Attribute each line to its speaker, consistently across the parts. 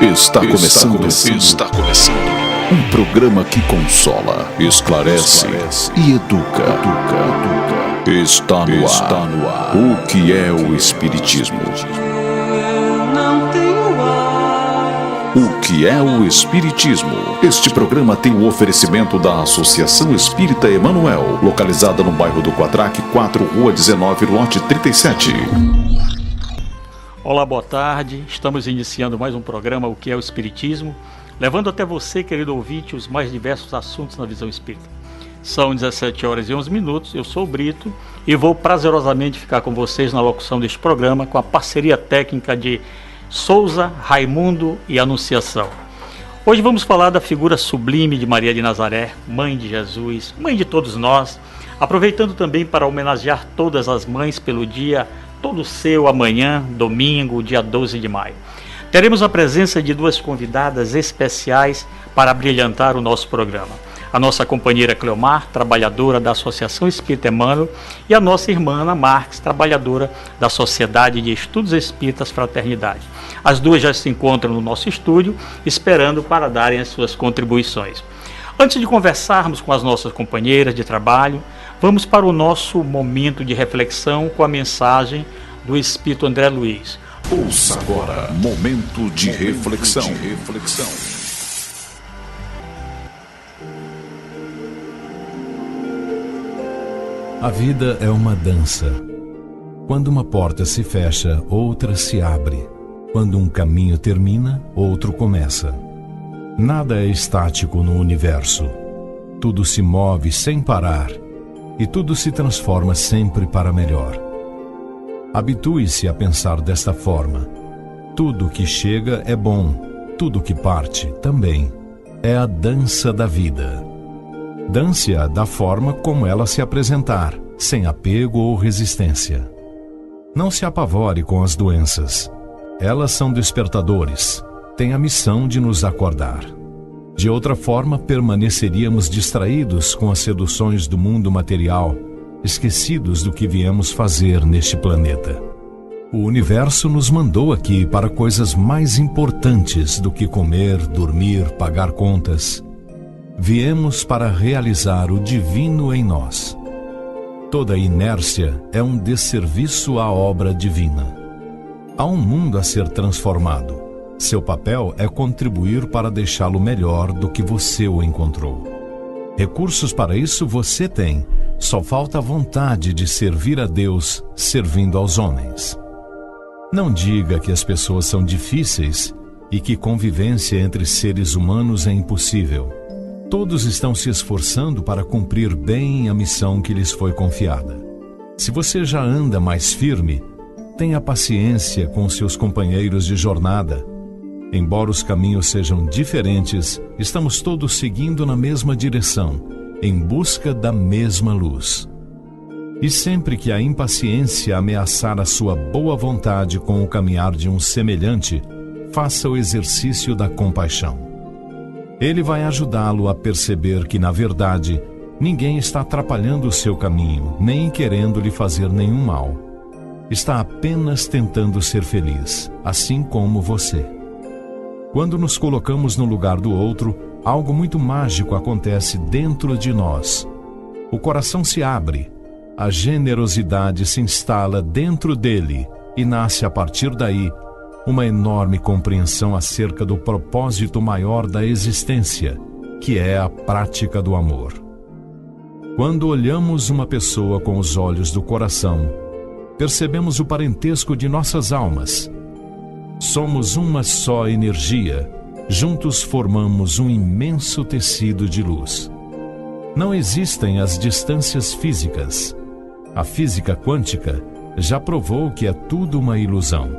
Speaker 1: Está começando. Um programa que consola, esclarece e educa. Está no ar. O que é o Espiritismo? O que é o Espiritismo? Este programa tem o oferecimento da Associação Espírita Emanuel, localizada no bairro do Quatraque 4, Rua 19, lote 37.
Speaker 2: Olá, boa tarde. Estamos iniciando mais um programa, O que é o Espiritismo, levando até você, querido ouvinte, os mais diversos assuntos na visão espírita. São 17 horas e 11 minutos, eu sou o Brito e vou prazerosamente ficar com vocês na locução deste programa com a parceria técnica de Souza, Raimundo e Anunciação. Hoje vamos falar da figura sublime de Maria de Nazaré, mãe de Jesus, mãe de todos nós, aproveitando também para homenagear todas as mães pelo dia todo seu amanhã, domingo, dia 12 de maio. Teremos a presença de duas convidadas especiais para brilhantar o nosso programa. A nossa companheira Cleomar, trabalhadora da Associação Espírita Emmanuel, e a nossa irmã Ana Marques, trabalhadora da Sociedade de Estudos Espíritas Fraternidade. As duas já se encontram no nosso estúdio, esperando para darem as suas contribuições. Antes de conversarmos com as nossas companheiras de trabalho, vamos para o nosso momento de reflexão com a mensagem do Espírito André Luiz.
Speaker 1: Ouça agora, momento de reflexão.
Speaker 3: A vida é uma dança. Quando uma porta se fecha, outra se abre. Quando um caminho termina, outro começa. Nada é estático no universo. Tudo se move sem parar e tudo se transforma sempre para melhor. Habitue-se a pensar desta forma. Tudo que chega é bom, tudo que parte também. É a dança da vida. Dance-a da forma como ela se apresentar, sem apego ou resistência. Não se apavore com as doenças. Elas são despertadores. Têm a missão de nos acordar. De outra forma, permaneceríamos distraídos com as seduções do mundo material, esquecidos do que viemos fazer neste planeta. O universo nos mandou aqui para coisas mais importantes do que comer, dormir, pagar contas. Viemos para realizar o divino em nós. Toda inércia é um desserviço à obra divina. Há um mundo a ser transformado. Seu papel é contribuir para deixá-lo melhor do que você o encontrou. Recursos para isso você tem, só falta a vontade de servir a Deus servindo aos homens. Não diga que as pessoas são difíceis e que convivência entre seres humanos é impossível. Todos estão se esforçando para cumprir bem a missão que lhes foi confiada. Se você já anda mais firme, tenha paciência com seus companheiros de jornada. Embora os caminhos sejam diferentes, estamos todos seguindo na mesma direção, em busca da mesma luz. E sempre que a impaciência ameaçar a sua boa vontade com o caminhar de um semelhante, faça o exercício da compaixão. Ele vai ajudá-lo a perceber que, na verdade, ninguém está atrapalhando o seu caminho, nem querendo lhe fazer nenhum mal. Está apenas tentando ser feliz, assim como você. Quando nos colocamos no lugar do outro, algo muito mágico acontece dentro de nós. O coração se abre, a generosidade se instala dentro dele e nasce a partir daí uma enorme compreensão acerca do propósito maior da existência, que é a prática do amor. Quando olhamos uma pessoa com os olhos do coração, percebemos o parentesco de nossas almas. Somos uma só energia, juntos formamos um imenso tecido de luz. Não existem as distâncias físicas. A física quântica já provou que é tudo uma ilusão.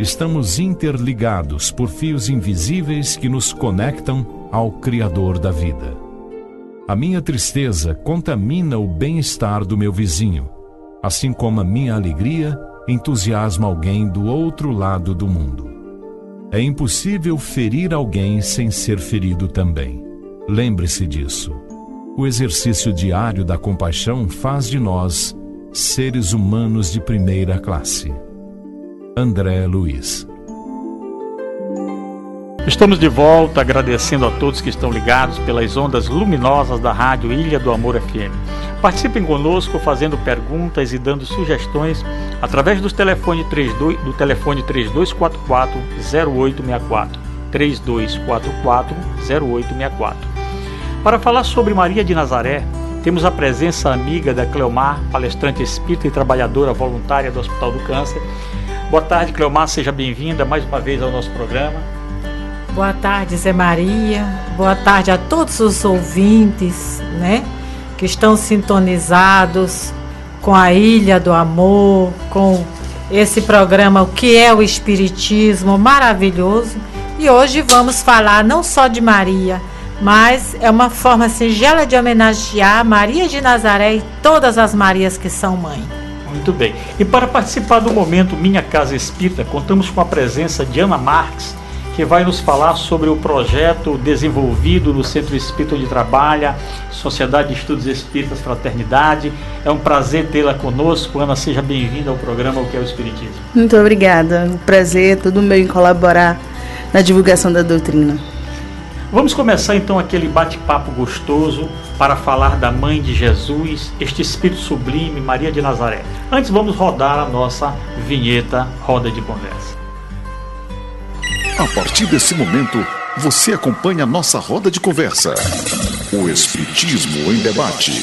Speaker 3: Estamos interligados por fios invisíveis que nos conectam ao Criador da vida. A minha tristeza contamina o bem-estar do meu vizinho, assim como a minha alegria entusiasma alguém do outro lado do mundo. É impossível ferir alguém sem ser ferido também. Lembre-se disso. O exercício diário da compaixão faz de nós seres humanos de primeira classe. André Luiz.
Speaker 2: Estamos de volta, agradecendo a todos que estão ligados pelas ondas luminosas da rádio Ilha do Amor FM. Participem conosco fazendo perguntas e dando sugestões através do telefone 3244-0864, 3244-0864. Para falar sobre Maria de Nazaré, temos a presença amiga da Cleomar, palestrante espírita e trabalhadora voluntária do Hospital do Câncer. Boa tarde, Cleomar, seja bem-vinda mais uma vez ao nosso programa.
Speaker 4: Boa tarde, Zé Maria. Boa tarde a todos os ouvintes, né, que estão sintonizados com a Ilha do Amor, com esse programa O que é o Espiritismo, maravilhoso. E hoje vamos falar não só de Maria, mas é uma forma singela de homenagear Maria de Nazaré e todas as Marias que são mãe.
Speaker 2: Muito bem. E para participar do momento Minha Casa Espírita, contamos com a presença de Ana Marques, que vai nos falar sobre o projeto desenvolvido no Centro Espírita onde trabalha, Sociedade de Estudos Espíritas Fraternidade. É um prazer tê-la conosco. Ana, seja bem-vinda ao programa O que é o Espiritismo.
Speaker 5: Muito obrigada. O prazer é todo meu em colaborar na divulgação da doutrina.
Speaker 2: Vamos começar então aquele bate-papo gostoso para falar da Mãe de Jesus, este Espírito Sublime, Maria de Nazaré. Antes vamos rodar a nossa vinheta Roda de Conversa.
Speaker 1: A partir desse momento, você acompanha a nossa roda de conversa. O Espiritismo em Debate.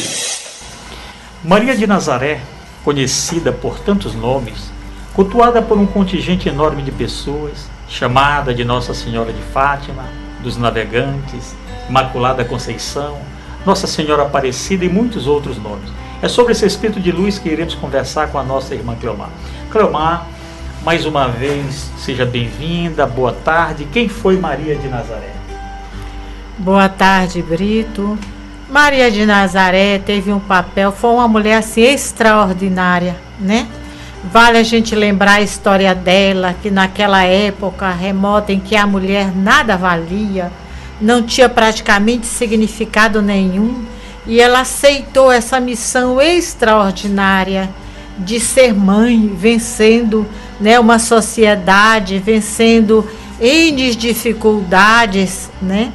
Speaker 2: Maria de Nazaré, conhecida por tantos nomes, cultuada por um contingente enorme de pessoas, chamada de Nossa Senhora de Fátima, dos Navegantes, Imaculada Conceição, Nossa Senhora Aparecida e muitos outros nomes. É sobre esse Espírito de Luz que iremos conversar com a nossa irmã Cleomar. Cleomar, mais uma vez, seja bem-vinda, boa tarde. Quem foi Maria de Nazaré?
Speaker 4: Boa tarde, Brito. Maria de Nazaré teve um papel, foi uma mulher assim extraordinária, né? Vale a gente lembrar a história dela, que naquela época remota em que a mulher nada valia, não tinha praticamente significado nenhum, e ela aceitou essa missão extraordinária de ser mãe, vencendo, né, uma sociedade, vencendo N dificuldades, né,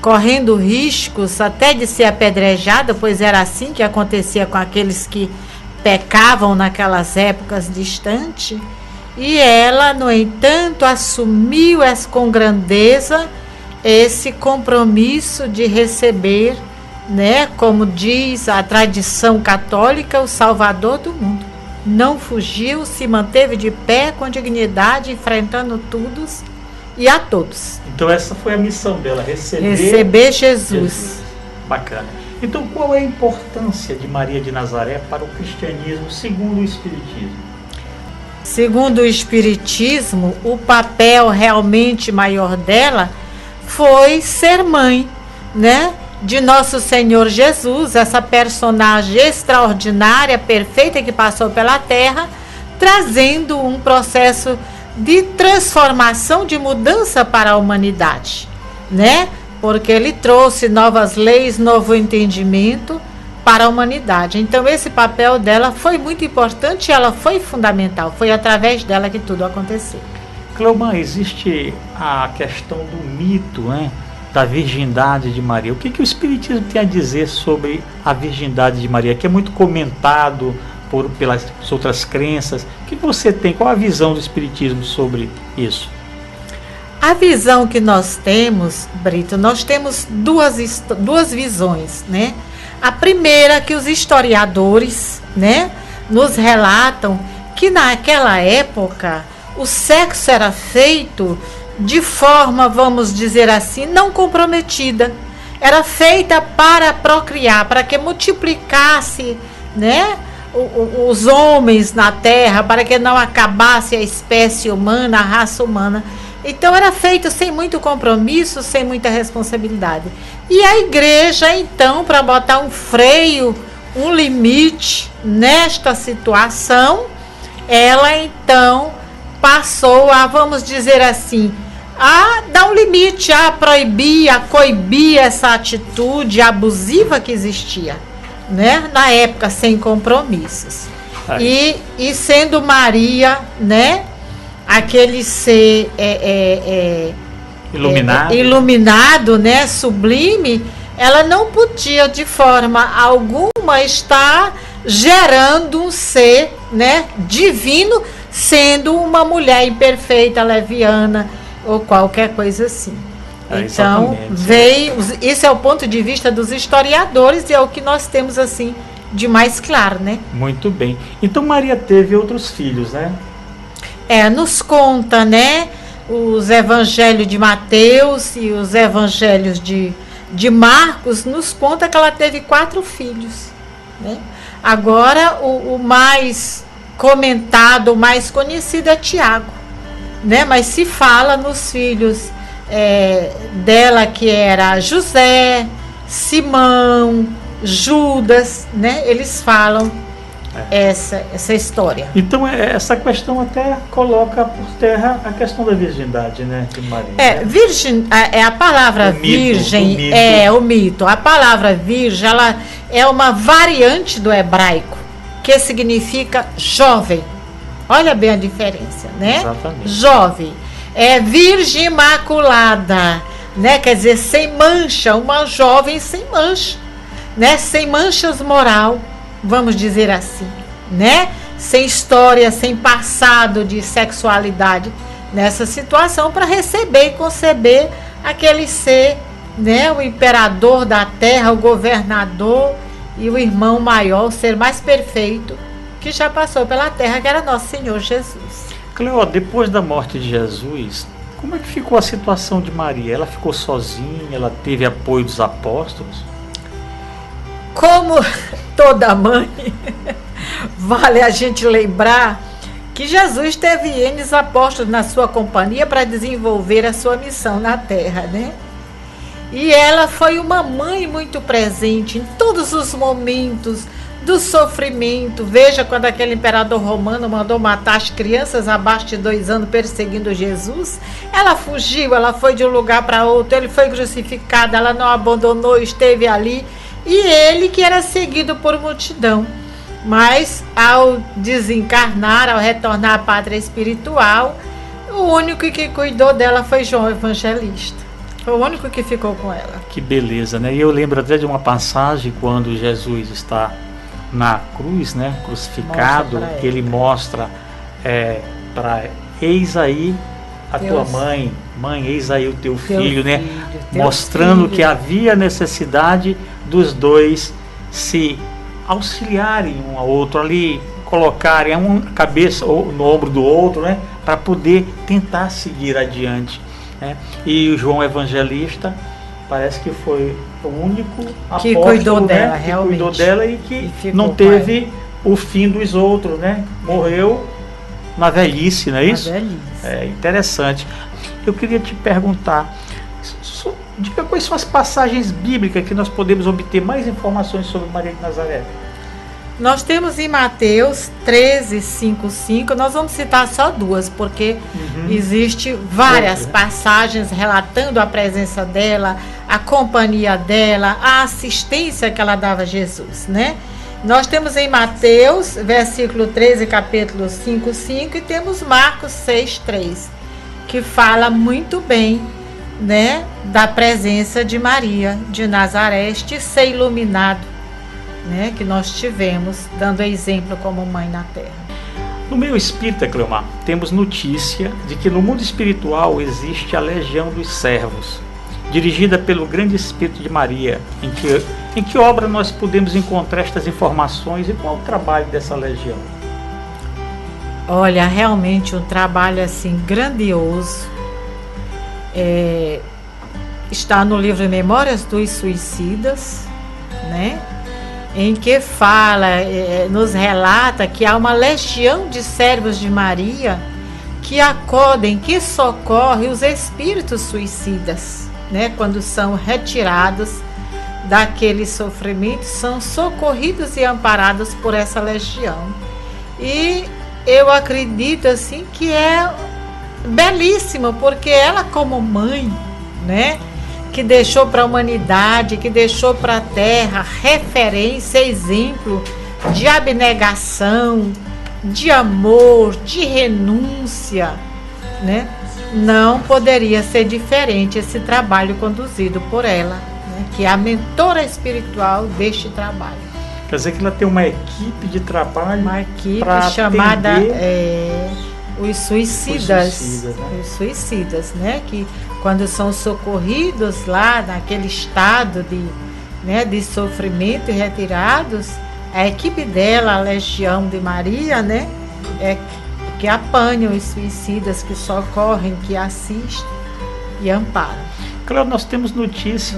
Speaker 4: correndo riscos até de ser apedrejada, pois era assim que acontecia com aqueles que pecavam naquelas épocas distantes. E ela, no entanto, assumiu com grandeza esse compromisso de receber, né, como diz a tradição católica, o Salvador do mundo. Não fugiu, se manteve de pé com dignidade, enfrentando todos e a todos.
Speaker 2: Então essa foi a missão dela,
Speaker 4: receber Jesus.
Speaker 2: Bacana. Então qual é a importância de Maria de Nazaré para o cristianismo segundo o Espiritismo?
Speaker 4: Segundo o Espiritismo, o papel realmente maior dela foi ser mãe, né, de Nosso Senhor Jesus, essa personagem extraordinária, perfeita, que passou pela Terra, trazendo um processo de transformação, de mudança para a humanidade, né? Porque ele trouxe novas leis, novo entendimento para a humanidade. Então esse papel dela foi muito importante, ela foi fundamental, foi através dela que tudo aconteceu.
Speaker 2: Cleomar, existe a questão do mito, né, da virgindade de Maria. O que o Espiritismo tem a dizer sobre a virgindade de Maria, que é muito comentado pelas outras crenças? O que você tem? Qual a visão do Espiritismo sobre isso?
Speaker 4: A visão que nós temos, Brito, nós temos duas visões, né? A primeira, que os historiadores, né, nos relatam que naquela época o sexo era feito de forma, vamos dizer assim, não comprometida. Era feita para procriar, para que multiplicasse, né, os homens na Terra, para que não acabasse a espécie humana, a raça humana. Então era feito sem muito compromisso, sem muita responsabilidade. E a igreja, então, para botar um freio, um limite nesta situação, ela então passou a, vamos dizer assim, a dar um limite, a proibir, a coibir essa atitude abusiva que existia, né, na época, sem compromissos. E sendo Maria, né, aquele ser iluminado, né, sublime, ela não podia de forma alguma estar gerando um ser, né, divino, sendo uma mulher imperfeita, leviana ou qualquer coisa assim. Então, isso é o ponto de vista dos historiadores e é o que nós temos assim de mais claro, né?
Speaker 2: Muito bem. Então Maria teve outros filhos, né?
Speaker 4: Nos conta, né, os evangelhos de Mateus e os evangelhos de Marcos, nos conta que ela teve 4 filhos, né? Agora, o mais comentado, o mais conhecido é Tiago, né? Mas se fala nos filhos dela, que era José, Simão, Judas, né? Eles falam essa história.
Speaker 2: Então essa questão até coloca por terra a questão da virgindade, né, de Maria.
Speaker 4: Virgem, a palavra virgem o mito. A palavra virgem, ela é uma variante do hebraico que significa jovem. Olha bem a diferença, né?
Speaker 2: Exatamente.
Speaker 4: Jovem. Virgem imaculada, né? Quer dizer, sem mancha, uma jovem sem mancha, né? Sem manchas moral, vamos dizer assim, né? Sem história, sem passado de sexualidade nessa situação, para receber e conceber aquele ser, né? O imperador da terra, o governador e o irmão maior, o ser mais perfeito que já passou pela terra, que era nosso Senhor Jesus.
Speaker 2: Cleo, depois da morte de Jesus, como é que ficou a situação de Maria? Ela ficou sozinha? Ela teve apoio dos apóstolos?
Speaker 4: Como toda mãe, vale a gente lembrar que Jesus teve N apóstolos na sua companhia para desenvolver a sua missão na terra, né? E ela foi uma mãe muito presente em todos os momentos do sofrimento. Veja quando aquele imperador romano mandou matar as crianças abaixo de 2 anos perseguindo Jesus. Ela fugiu, ela foi de um lugar para outro, ele foi crucificado, ela não abandonou, esteve ali. E ele que era seguido por multidão. Mas ao desencarnar, ao retornar à pátria espiritual, o único que cuidou dela foi João Evangelista. Foi o único que ficou com ela.
Speaker 2: Que beleza, né? E eu lembro até de uma passagem quando Jesus está na cruz, né, crucificado, que ele mostra para eis aí a tua mãe, eis aí o teu filho, né, mostrando que havia necessidade dos dois se auxiliarem um ao outro ali, colocarem uma cabeça no ombro do outro, né, para poder tentar seguir adiante, né? E o João Evangelista parece que foi o único
Speaker 4: que
Speaker 2: apóstolo,
Speaker 4: cuidou dela,
Speaker 2: né,
Speaker 4: realmente.
Speaker 2: Que cuidou dela e que não teve o fim dos outros, né? Morreu na velhice, não é isso?
Speaker 4: Na velhice.
Speaker 2: É interessante. Eu queria te perguntar, diga quais são as passagens bíblicas que nós podemos obter mais informações sobre Maria de Nazaré.
Speaker 4: Nós temos em Mateus 13, 5, 5, nós vamos citar só 2, porque existe várias passagens relatando a presença dela, a companhia dela, a assistência que ela dava a Jesus, né? Nós temos em Mateus, versículo 13, capítulo 5, 5, e temos Marcos 6, 3, que fala muito bem, né, da presença de Maria de Nazaré, este ser iluminado, né, que nós tivemos, dando exemplo como mãe na terra.
Speaker 2: No meio espírita, Cleomar, temos notícia de que no mundo espiritual existe a Legião dos Servos, dirigida pelo grande Espírito de Maria. Em que obra nós podemos encontrar estas informações e qual o trabalho dessa legião?
Speaker 4: Olha, realmente um trabalho assim grandioso. Está no livro Memórias dos Suicidas, né? Em que fala, nos relata que há uma legião de servos de Maria que acodem, que socorre os espíritos suicidas, né? Quando são retirados daquele sofrimento, são socorridos e amparados por essa legião. E eu acredito assim que é belíssima, porque ela como mãe, né, que deixou para a humanidade, que deixou para a terra referência, exemplo de abnegação, de amor, de renúncia, né? não poderia ser diferente esse trabalho conduzido por ela, né, que é a mentora espiritual deste trabalho.
Speaker 2: Quer dizer que ela tem uma equipe de trabalho.
Speaker 4: Uma equipe chamada os suicidas. Os suicidas, né? Que quando são socorridos lá naquele estado de sofrimento e retirados, a equipe dela, a Legião de Maria, né? Que apanham os suicidas, que socorrem, que assistem e amparam.
Speaker 2: Claro, nós temos notícia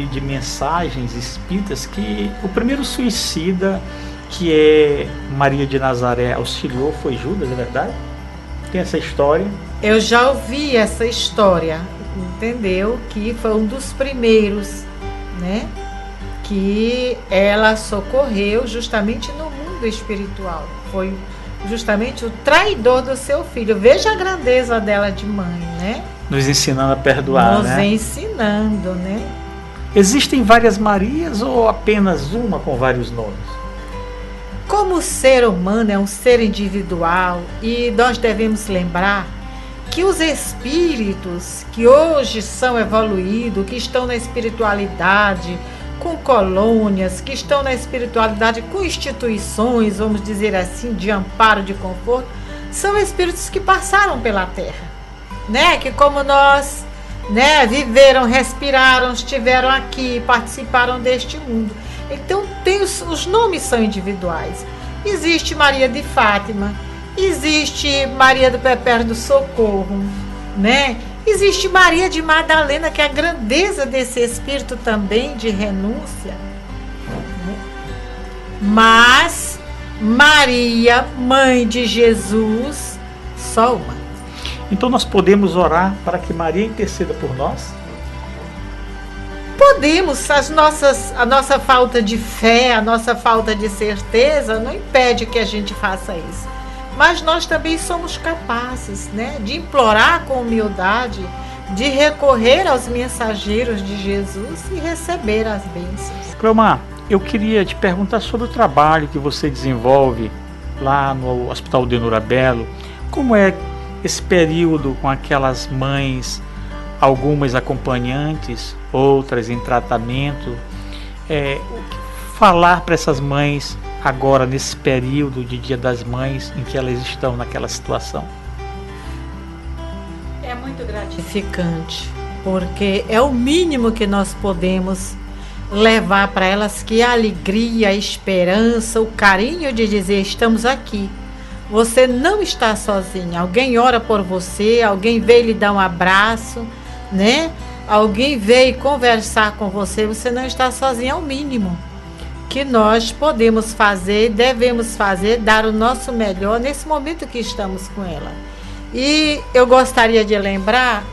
Speaker 2: de mensagens espíritas que o primeiro suicida, que é Maria de Nazaré, auxiliou, foi Judas, é verdade? Tem essa história?
Speaker 4: Eu já ouvi essa história, entendeu? Que foi um dos primeiros, né? Que ela socorreu justamente no mundo espiritual. Foi justamente o traidor do seu filho. Veja a grandeza dela de mãe, né?
Speaker 2: Nos ensinando a perdoar, né?
Speaker 4: Nos ensinando, né?
Speaker 2: Existem várias Marias ou apenas uma com vários nomes?
Speaker 4: Como o ser humano é um ser individual e nós devemos lembrar que os espíritos que hoje são evoluídos, que estão na espiritualidade, com colônias, que estão na espiritualidade com instituições, vamos dizer assim, de amparo, de conforto, são espíritos que passaram pela Terra, né? Que como nós, né, viveram, respiraram, estiveram aqui, participaram deste mundo. Então os nomes são individuais. Existe Maria de Fátima, existe Maria do Perpétuo do Socorro, né? Existe Maria de Madalena, que é a grandeza desse espírito também de renúncia. Mas Maria, mãe de Jesus, só uma.
Speaker 2: Então nós podemos orar para que Maria interceda por nós?
Speaker 4: Podemos. A nossa falta de fé, a nossa falta de certeza não impede que a gente faça isso. Mas nós também somos capazes, né, de implorar com humildade, de recorrer aos mensageiros de Jesus e receber as bênçãos.
Speaker 2: Cleomar, eu queria te perguntar sobre o trabalho que você desenvolve lá no Hospital Denora Belo. Como é esse período com aquelas mães, algumas acompanhantes, outras em tratamento? O que falar para essas mães agora, nesse período de Dia das Mães, em que elas estão naquela situação?
Speaker 4: É muito gratificante, porque é o mínimo que nós podemos levar para elas, que a alegria, a esperança, o carinho de dizer: estamos aqui, você não está sozinha, alguém ora por você, alguém veio lhe dar um abraço, né? Alguém veio conversar com você, você não está sozinha. É o mínimo que nós podemos fazer, devemos fazer, dar o nosso melhor nesse momento que estamos com ela. E eu gostaria de lembrar,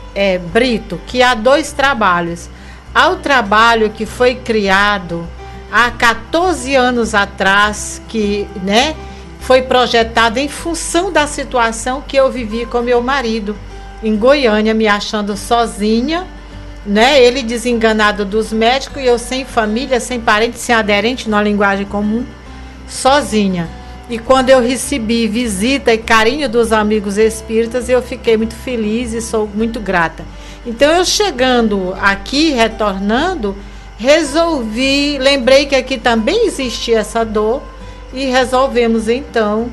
Speaker 4: Brito, que há 2 trabalhos. Há o trabalho que foi criado há 14 anos atrás, que, né, foi projetado em função da situação que eu vivi com meu marido em Goiânia, me achando sozinha, né? Ele desenganado dos médicos e eu sem família, sem parente, sem aderente na linguagem comum, sozinha. E quando eu recebi visita e carinho dos amigos espíritas, eu fiquei muito feliz e sou muito grata. Então eu chegando aqui, retornando, lembrei que aqui também existia essa dor e resolvemos então,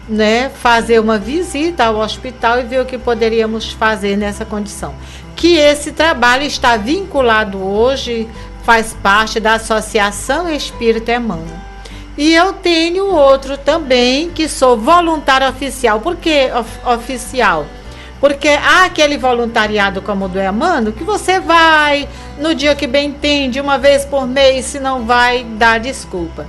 Speaker 4: né, fazer uma visita ao hospital e ver o que poderíamos fazer nessa condição. Que esse trabalho está vinculado hoje, faz parte da Associação Espírita Emmanuel. E eu tenho outro também, que sou voluntária oficial. Por que oficial? Porque há aquele voluntariado como o do Emmanuel, que você vai no dia que bem entende, uma vez por mês, se não vai, dá desculpa.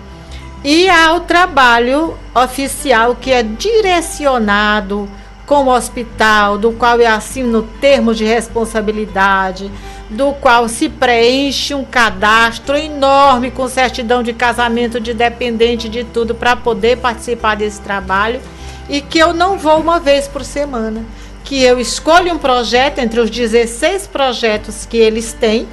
Speaker 4: E há o trabalho oficial, que é direcionado com o hospital, do qual eu assino termos de responsabilidade, do qual se preenche um cadastro enorme com certidão de casamento, de dependente, de tudo, para poder participar desse trabalho, e que eu não vou uma vez por semana, que eu escolho um projeto entre os 16 projetos que eles têm,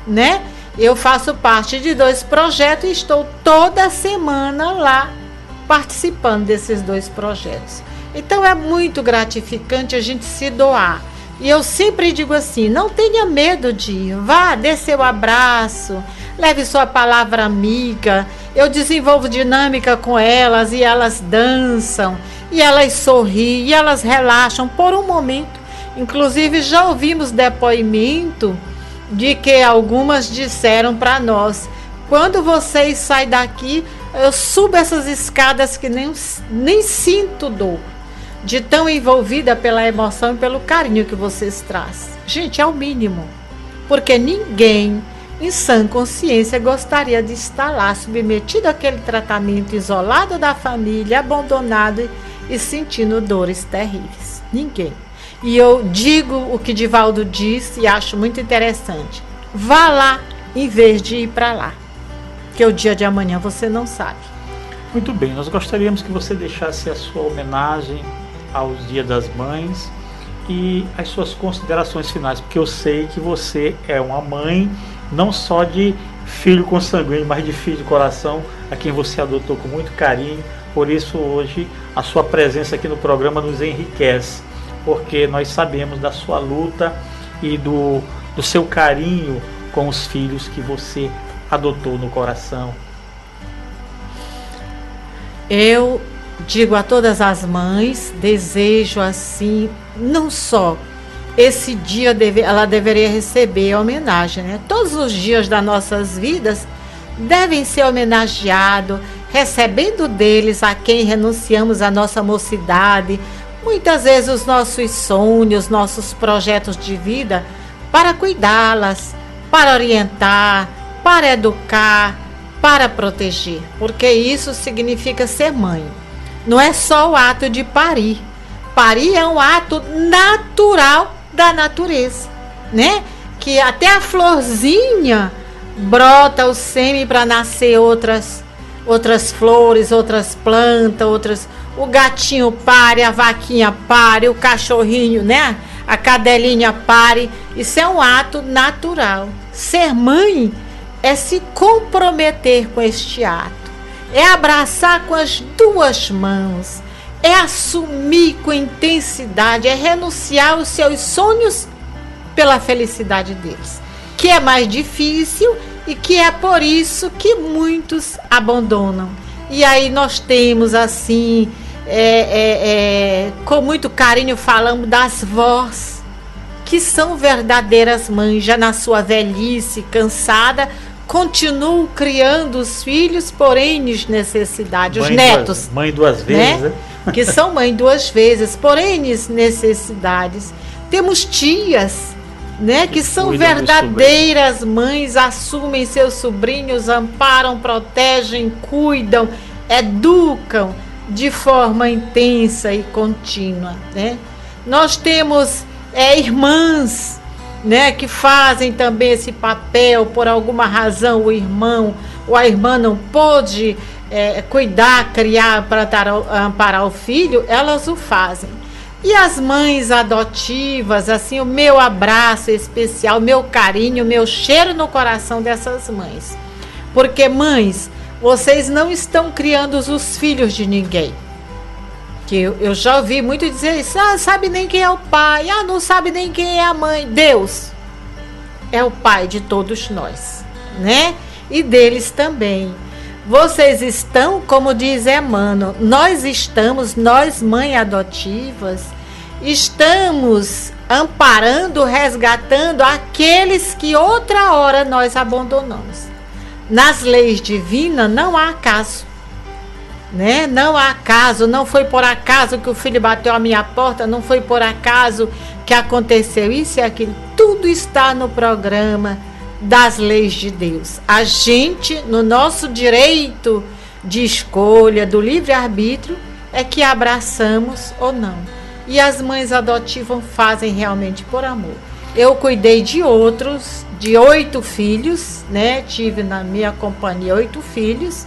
Speaker 4: né? Eu faço parte de 2 projetos e estou toda semana lá participando desses 2 projetos. Então é muito gratificante a gente se doar. E eu sempre digo assim, não tenha medo de ir, vá, dê seu abraço, leve sua palavra amiga. Eu desenvolvo dinâmica com elas e elas dançam, e elas sorriem, e elas relaxam por um momento. Inclusive já ouvimos depoimento de que algumas disseram para nós, quando vocês saem daqui, eu subo essas escadas que nem sinto dor, de tão envolvida pela emoção e pelo carinho que vocês trazem. Gente, é o mínimo, porque ninguém em sã consciência gostaria de estar lá submetido àquele tratamento, isolado da família, abandonado e sentindo dores terríveis. Ninguém. E eu digo o que Divaldo disse e acho muito interessante. Vá lá em vez de ir para lá, que o dia de amanhã você não sabe.
Speaker 2: Muito bem, nós gostaríamos que você deixasse a sua homenagem aos Dia das Mães e as suas considerações finais, porque eu sei que você é uma mãe não só de filho consanguíneo, mas de filho de coração, a quem você adotou com muito carinho. Por isso hoje a sua presença aqui no programa nos enriquece, porque nós sabemos da sua luta e do seu carinho com os filhos que você adotou no coração.
Speaker 4: Eu digo a todas as mães, desejo assim, não só esse dia ela deveria receber homenagem, né? Todos os dias das nossas vidas devem ser homenageados, recebendo deles a quem renunciamos à nossa mocidade, muitas vezes os nossos sonhos, nossos projetos de vida, para cuidá-las, para orientar, para educar, para proteger, porque isso significa ser mãe. Não é só o ato de parir. Parir é um ato natural da natureza, né? Que até a florzinha brota o sêmen para nascer outras flores, outras plantas, o gatinho pare, a vaquinha pare, o cachorrinho, né? A cadelinha pare. Isso é um ato natural. Ser mãe é se comprometer com este ato. É abraçar com as duas mãos, é assumir com intensidade, é renunciar aos seus sonhos pela felicidade deles, que é mais difícil e que é por isso que muitos abandonam. E aí nós temos assim, com muito carinho falamos das vós, que são verdadeiras mães, já na sua velhice, cansada, continuam criando os filhos por N necessidades, os netos.
Speaker 2: Mãe duas vezes, né?
Speaker 4: Que são mãe duas vezes, por N necessidades. Temos tias, né, que são verdadeiras mães, assumem seus sobrinhos, amparam, protegem, cuidam, educam de forma intensa e contínua, né? Nós temos irmãs, né, que fazem também esse papel. Por alguma razão o irmão ou a irmã não pôde cuidar, criar para amparar o filho, elas o fazem. E as mães adotivas, assim, o meu abraço especial, o meu carinho, o meu cheiro no coração dessas mães, porque mães, vocês não estão criando os filhos de ninguém. Que eu já ouvi muito dizer isso, sabe nem quem é o pai, não sabe nem quem é a mãe. Deus é o pai de todos nós, né? E deles também. Vocês estão, como diz Emmanuel, nós mães adotivas, estamos amparando, resgatando aqueles que outra hora nós abandonamos. Nas leis divinas não há acaso, né? Não há acaso, não foi por acaso que o filho bateu a minha porta, não foi por acaso que aconteceu isso e aquilo. Tudo está no programa das leis de Deus. A gente, no nosso direito de escolha, do livre-arbítrio, é que abraçamos ou não. E as mães adotivas fazem realmente por amor. Eu cuidei de 8 filhos, né? Tive na minha companhia 8 filhos.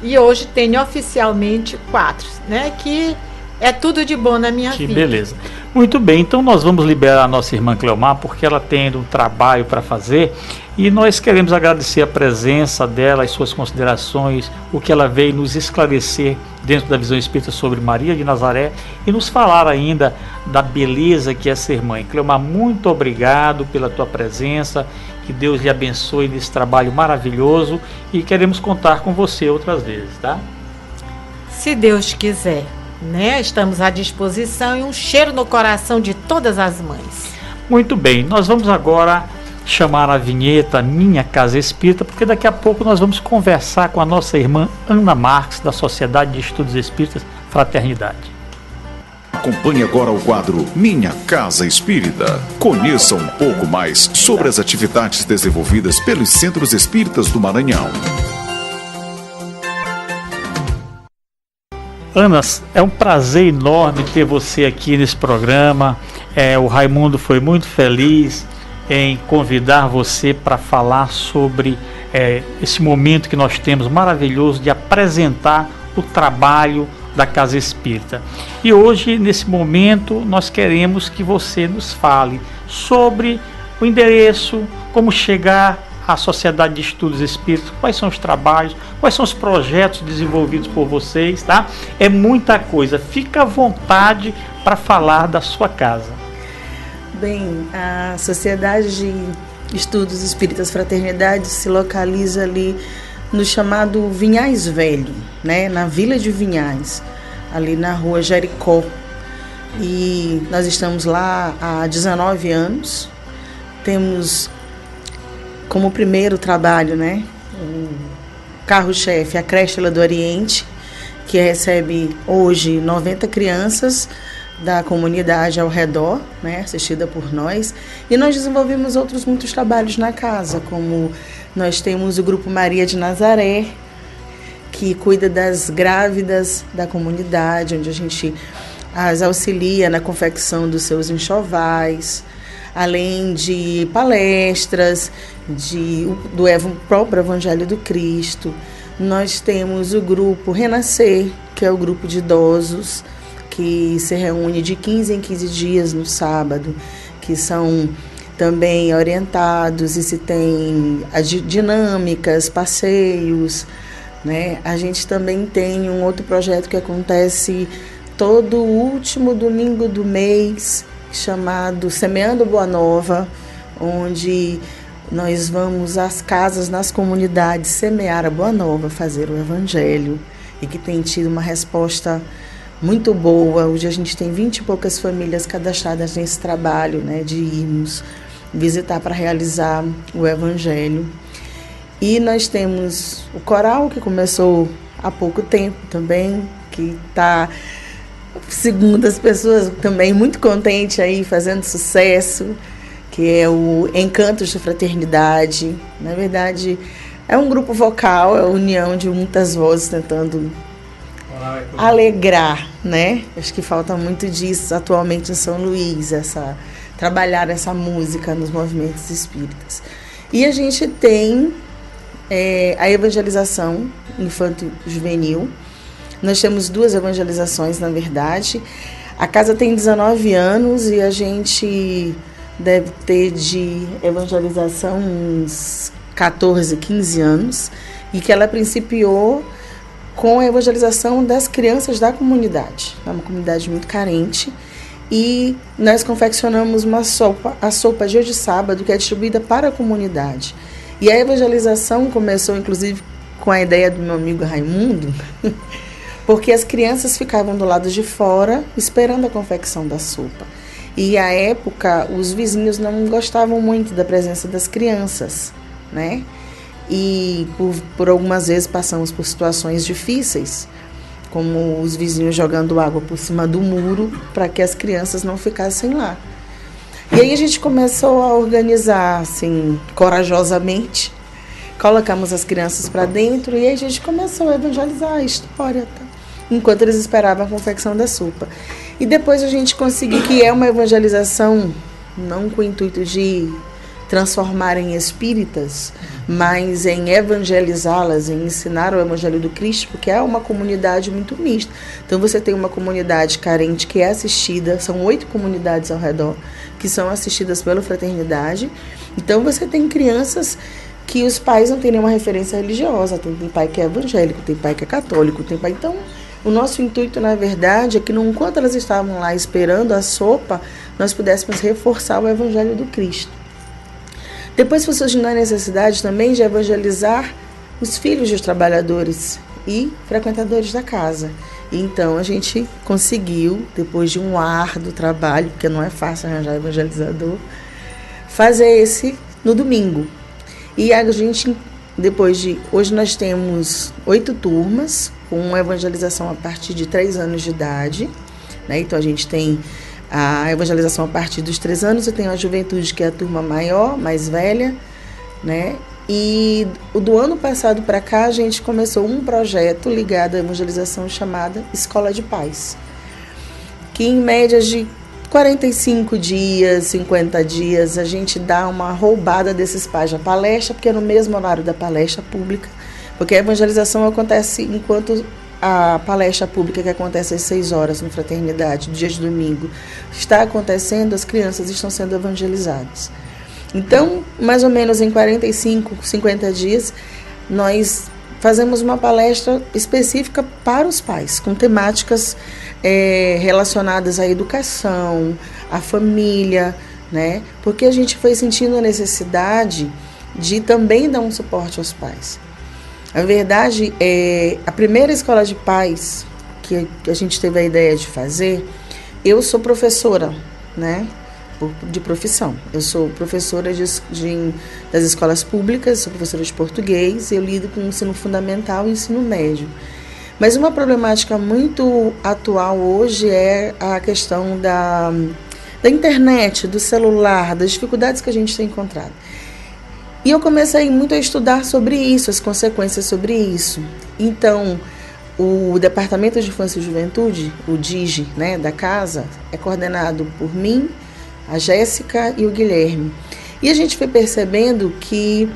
Speaker 4: E hoje tenho oficialmente 4, né? Que É tudo de bom na minha vida.
Speaker 2: Que beleza. Muito bem, então nós vamos liberar a nossa irmã Cleomar, porque ela tem um trabalho para fazer e nós queremos agradecer a presença dela, as suas considerações, o que ela veio nos esclarecer dentro da visão espírita sobre Maria de Nazaré e nos falar ainda da beleza que é ser mãe. Cleomar, muito obrigado pela tua presença, que Deus lhe abençoe nesse trabalho maravilhoso e queremos contar com você outras vezes, tá?
Speaker 4: Se Deus quiser, né? Estamos à disposição e um cheiro no coração de todas as mães.
Speaker 2: Muito bem, nós vamos agora chamar a vinheta Minha Casa Espírita, porque daqui a pouco nós vamos conversar com a nossa irmã Ana Marques, da Sociedade de Estudos Espíritas Fraternidade.
Speaker 1: Acompanhe agora o quadro Minha Casa Espírita. Conheça um pouco mais sobre as atividades desenvolvidas pelos Centros Espíritas do Maranhão.
Speaker 2: Ana, é um prazer enorme ter você aqui nesse programa. O Raimundo foi muito feliz em convidar você para falar sobre esse momento que nós temos maravilhoso de apresentar o trabalho da Casa Espírita. E hoje, nesse momento, nós queremos que você nos fale sobre o endereço, como chegar à Sociedade de Estudos Espíritas, quais são os trabalhos, quais são os projetos desenvolvidos por vocês, tá? É muita coisa. Fica à vontade para falar da sua casa.
Speaker 5: Bem, a Sociedade de Estudos Espíritas Fraternidade se localiza ali no chamado Vinhais Velho, né? Na Vila de Vinhais, ali na rua Jericó. E nós estamos lá há 19 anos. Temos como primeiro trabalho, né, o carro-chefe, a Creche do Oriente, que recebe hoje 90 crianças da comunidade ao redor, né, assistida por nós. E nós desenvolvemos outros muitos trabalhos na casa, como nós temos o Grupo Maria de Nazaré, que cuida das grávidas da comunidade, onde a gente as auxilia na confecção dos seus enxovais, além de palestras, do próprio Evangelho do Cristo. Nós temos o grupo Renascer, que é o grupo de idosos, que se reúne de 15 em 15 dias no sábado, que são também orientados e se tem dinâmicas, passeios, né? A gente também tem um outro projeto que acontece todo último domingo do mês, chamado Semeando Boa Nova, onde nós vamos às casas, nas comunidades, semear a Boa Nova, fazer o Evangelho, e que tem tido uma resposta muito boa. Hoje a gente tem 20 e poucas famílias cadastradas nesse trabalho, né, de irmos visitar para realizar o Evangelho. E nós temos o coral, que começou há pouco tempo também, que está, segundo as pessoas, também muito contente aí, fazendo sucesso, que é o Encantos de Fraternidade. Na verdade, é um grupo vocal, é a união de muitas vozes tentando alegrar, né? Acho que falta muito disso atualmente em São Luís, trabalhar essa música nos movimentos espíritas. E a gente tem a evangelização infanto-juvenil. Nós temos 2 evangelizações, na verdade. A casa tem 19 anos e a gente deve ter de evangelização uns 14, 15 anos, e que ela principiou com a evangelização das crianças da comunidade. É uma comunidade muito carente, e nós confeccionamos a sopa de hoje sábado, que é distribuída para a comunidade. E a evangelização começou, inclusive, com a ideia do meu amigo Raimundo, porque as crianças ficavam do lado de fora esperando a confecção da sopa. E, à época, os vizinhos não gostavam muito da presença das crianças, né? E por algumas vezes passamos por situações difíceis, como os vizinhos jogando água por cima do muro para que as crianças não ficassem lá. E aí a gente começou a organizar, assim, corajosamente, colocamos as crianças para dentro e aí a gente começou a evangelizar a história, tá? Enquanto eles esperavam a confecção da sopa. E depois a gente conseguiu, que é uma evangelização não com o intuito de transformar em espíritas, mas em evangelizá-las, em ensinar o Evangelho do Cristo, porque é uma comunidade muito mista. Então você tem uma comunidade carente que é assistida, são 8 comunidades ao redor que são assistidas pela Fraternidade. Então você tem crianças que os pais não têm nenhuma referência religiosa, tem pai que é evangélico, tem pai que é católico, tem pai... Então, o nosso intuito, na verdade, é que enquanto elas estavam lá esperando a sopa, nós pudéssemos reforçar o Evangelho do Cristo. Depois foi surgindo a necessidade também de evangelizar os filhos dos trabalhadores e frequentadores da casa. E então a gente conseguiu, depois de um árduo trabalho, porque não é fácil arranjar evangelizador, fazer esse no domingo. E a gente, hoje nós temos 8 turmas, com evangelização a partir de 3 anos de idade, né? Então a gente tem a evangelização a partir dos 3 anos, eu tenho a juventude, que é a turma maior, mais velha, né? E do ano passado para cá a gente começou um projeto ligado à evangelização chamada Escola de Paz, que em média de 45 dias, 50 dias, a gente dá uma roubada desses pais da palestra, porque é no mesmo horário da palestra pública, porque a evangelização acontece enquanto a palestra pública, que acontece às 6 horas no Fraternidade, no dia de domingo, está acontecendo, as crianças estão sendo evangelizadas. Então, mais ou menos em 45, 50 dias, nós fazemos uma palestra específica para os pais, com temáticas relacionadas à educação, à família, né? Porque a gente foi sentindo a necessidade de também dar um suporte aos pais. A verdade é, a primeira escola de paz que a gente teve a ideia de fazer, eu sou professora, né? De profissão. Eu sou professora das escolas públicas, sou professora de português, eu lido com o ensino fundamental e ensino médio. Mas uma problemática muito atual hoje é a questão da internet, do celular, das dificuldades que a gente tem encontrado. E eu comecei muito a estudar sobre isso, as consequências sobre isso. Então, o Departamento de Infância e Juventude, o DIGE, né, da casa, é coordenado por mim, a Jéssica e o Guilherme. E a gente foi percebendo que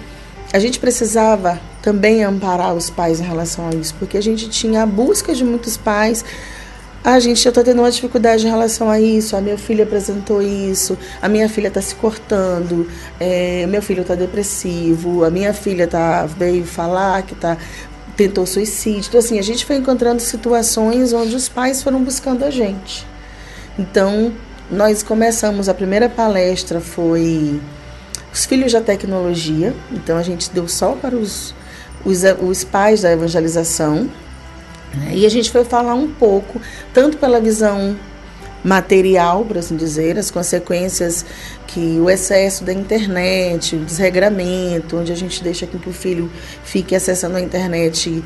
Speaker 5: a gente precisava também amparar os pais em relação a isso, porque a gente tinha a busca de muitos pais. Eu estou tendo uma dificuldade em relação a isso, a minha filha apresentou isso, a minha filha está se cortando, meu filho está depressivo, a minha filha veio falar que tentou suicídio. Então, assim, a gente foi encontrando situações onde os pais foram buscando a gente. Então, nós começamos, a primeira palestra foi os filhos da tecnologia, então a gente deu só para os pais da evangelização, né? E a gente foi falar um pouco, tanto pela visão material, por assim dizer, as consequências que o excesso da internet, o desregramento, onde a gente deixa que o filho fique acessando a internet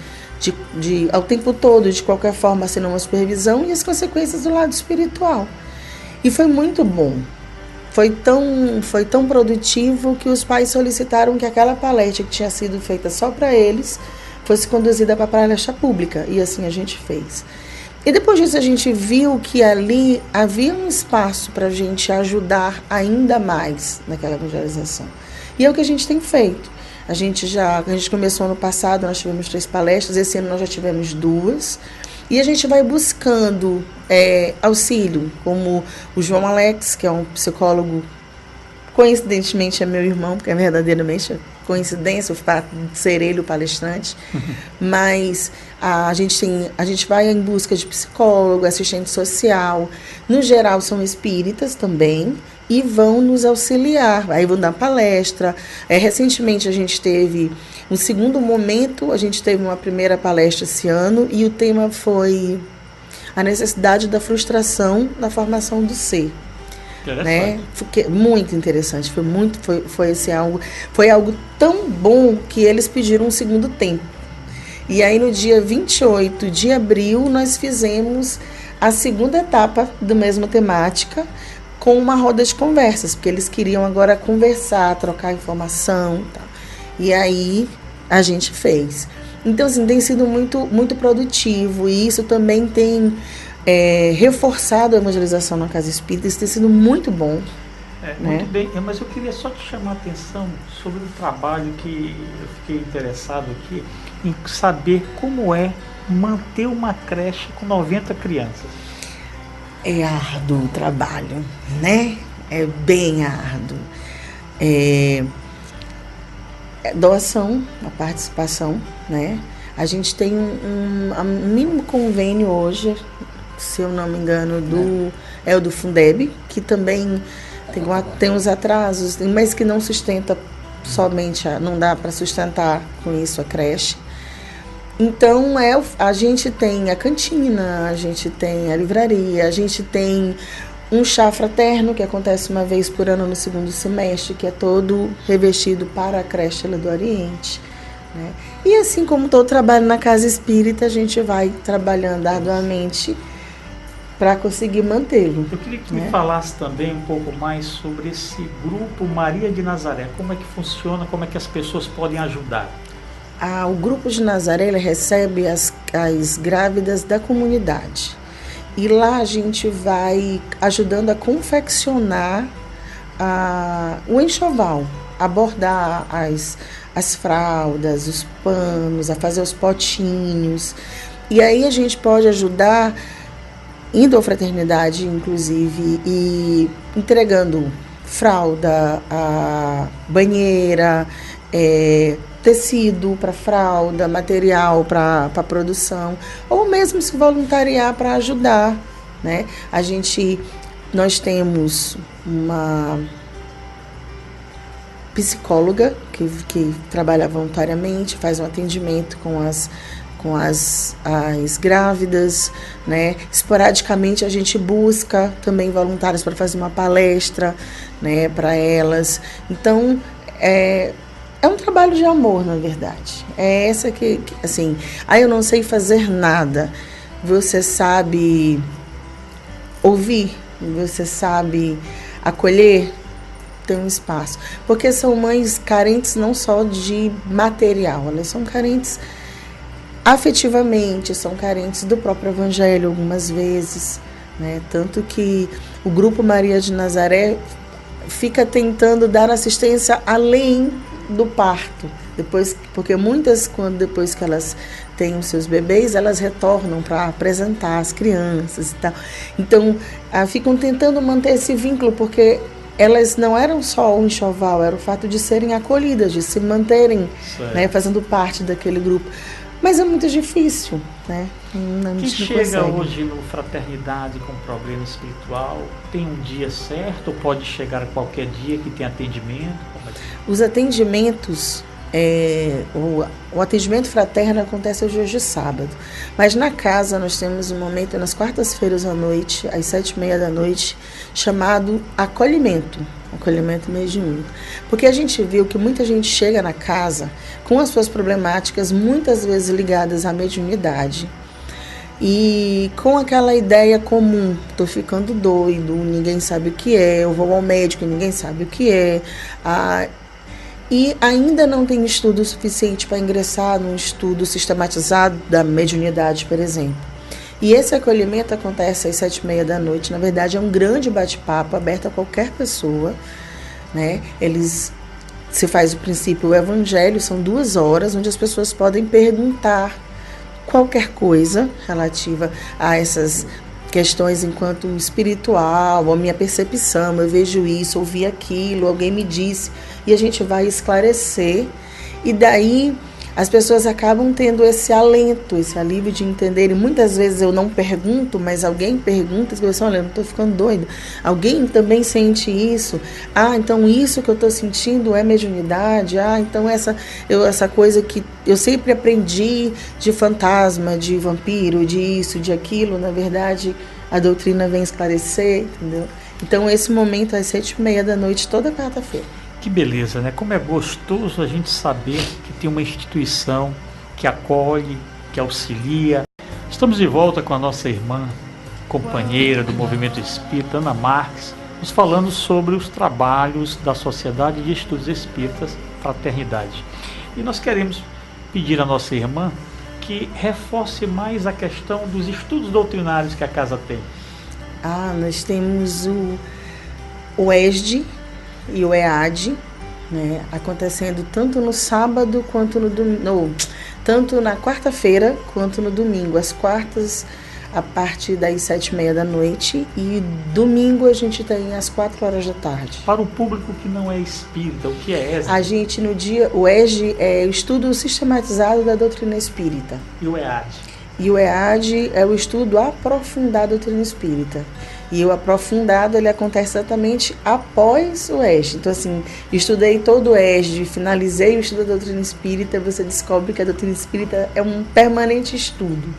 Speaker 5: ao tempo todo, de qualquer forma, sem uma supervisão, e as consequências do lado espiritual. E foi muito bom. Foi tão produtivo que os pais solicitaram que aquela palestra que tinha sido feita só para eles fosse conduzida para a palestra pública. E assim a gente fez. E depois disso a gente viu que ali havia um espaço para a gente ajudar ainda mais naquela evangelização. E é o que a gente tem feito. A gente começou ano passado, nós tivemos 3 palestras, esse ano nós já tivemos 2. E a gente vai buscando auxílio, como o João Alex, que é um psicólogo, coincidentemente é meu irmão, porque é verdadeiramente coincidência o fato de ser ele o palestrante, mas a gente vai em busca de psicólogo, assistente social, no geral são espíritas também, e vão nos auxiliar, aí vão dar palestra. Recentemente a gente teve um segundo momento, a gente teve uma primeira palestra esse ano, e o tema foi a necessidade da frustração na formação do ser. Né? Muito interessante, foi algo tão bom que eles pediram um segundo tempo. E aí no dia 28 de abril nós fizemos a segunda etapa da mesma temática, com uma roda de conversas, porque eles queriam agora conversar, trocar informação e tal. E aí a gente fez. Então, assim, tem sido muito, muito produtivo, e isso também tem reforçado a evangelização na Casa Espírita. Isso tem sido muito bom,
Speaker 2: Muito bem, mas eu queria só te chamar a atenção sobre um trabalho que eu fiquei interessado aqui, em saber como é manter uma creche com 90 crianças.
Speaker 5: É árduo o trabalho, né? É bem árduo. Doação, a participação, né? A gente tem um mínimo convênio hoje, se eu não me engano, o do Fundeb, que também tem uns atrasos, mas que não sustenta somente, não dá para sustentar com isso a creche. Então, a gente tem a cantina, a gente tem a livraria, a gente tem um chá fraterno, que acontece uma vez por ano no segundo semestre, que é todo revestido para a creche do Oriente, né? E assim como todo trabalho na casa espírita, a gente vai trabalhando arduamente para conseguir mantê-lo.
Speaker 2: Eu queria que me falasse também um pouco mais sobre esse grupo Maria de Nazaré. Como é que funciona, como é que as pessoas podem ajudar?
Speaker 5: O grupo de Nazaré recebe as grávidas da comunidade. E lá a gente vai ajudando a confeccionar o enxoval, a bordar as fraldas, os panos, a fazer os potinhos. E aí a gente pode ajudar indo à fraternidade, inclusive, e entregando fralda, a banheira, tecido para fralda, material para produção, ou mesmo se voluntariar para ajudar, né? Nós temos uma psicóloga que trabalha voluntariamente, faz um atendimento com as grávidas, né? Esporadicamente a gente busca também voluntários para fazer uma palestra, né, para elas. Então, é um trabalho de amor, na verdade. É essa que assim, eu não sei fazer nada. Você sabe ouvir, você sabe acolher, tem um espaço. Porque são mães carentes não só de material, elas são carentes afetivamente, são carentes do próprio Evangelho algumas vezes, né? Tanto que o grupo Maria de Nazaré fica tentando dar assistência além do parto, porque muitas, depois que elas têm os seus bebês, elas retornam para apresentar as crianças e tal. Então, ficam tentando manter esse vínculo, porque elas não eram só um enxoval, era o fato de serem acolhidas, de se manterem, né, fazendo parte daquele grupo. Mas é muito difícil, né?
Speaker 2: Quem chega hoje no Fraternidade com problema espiritual, tem um dia certo ou pode chegar a qualquer dia que tem atendimento?
Speaker 5: Os atendimentos, o atendimento fraterno acontece aos dias de sábado, mas na casa nós temos um momento nas quartas-feiras à noite, às 19h30, chamado acolhimento mediúnico. Porque a gente viu que muita gente chega na casa com as suas problemáticas, muitas vezes ligadas à mediunidade, e com aquela ideia comum: estou ficando doido, ninguém sabe o que é, eu vou ao médico, ninguém sabe o que é, e ainda não tem estudo suficiente para ingressar num estudo sistematizado da mediunidade, por exemplo. E esse acolhimento acontece às 19h30. Na verdade, é um grande bate-papo aberto a qualquer pessoa, né? Se faz o princípio, o Evangelho, são 2 horas onde as pessoas podem perguntar qualquer coisa relativa a essas questões enquanto espiritual, a minha percepção, eu vejo isso, ouvi aquilo, alguém me disse, e a gente vai esclarecer, e daí as pessoas acabam tendo esse alento, esse alívio de entender. E muitas vezes eu não pergunto, mas alguém pergunta, e eu falo, olha, eu não estou ficando doido. Alguém também sente isso. Então isso que eu estou sentindo é mediunidade. Então essa coisa que eu sempre aprendi de fantasma, de vampiro, de isso, de aquilo, na verdade, a doutrina vem esclarecer, entendeu? Então esse momento às 19h30, toda quarta-feira.
Speaker 2: Que beleza, né? Como é gostoso a gente saber que tem uma instituição que acolhe, que auxilia. Estamos de volta com a nossa irmã, companheira do Movimento Espírita, Ana Marques, nos falando sobre os trabalhos da Sociedade de Estudos Espíritas Fraternidade. E nós queremos pedir à nossa irmã que reforce mais a questão dos estudos doutrinários que a casa tem.
Speaker 5: Nós temos o ESD e o EAD, né, acontecendo tanto no sábado quanto no domingo, tanto na quarta-feira quanto no domingo. As quartas a partir das 7h30 da noite e domingo a gente tem às 4h da tarde.
Speaker 2: Para o público que não é espírita, o que é ESD?
Speaker 5: A gente no dia, o ESD é o estudo sistematizado da doutrina espírita.
Speaker 2: E o EAD?
Speaker 5: E o EAD é o estudo aprofundado da doutrina espírita. E o aprofundado, ele acontece exatamente após o ESD. Então, assim, estudei todo o ESD, finalizei o estudo da doutrina espírita, você descobre que a doutrina espírita é um permanente estudo,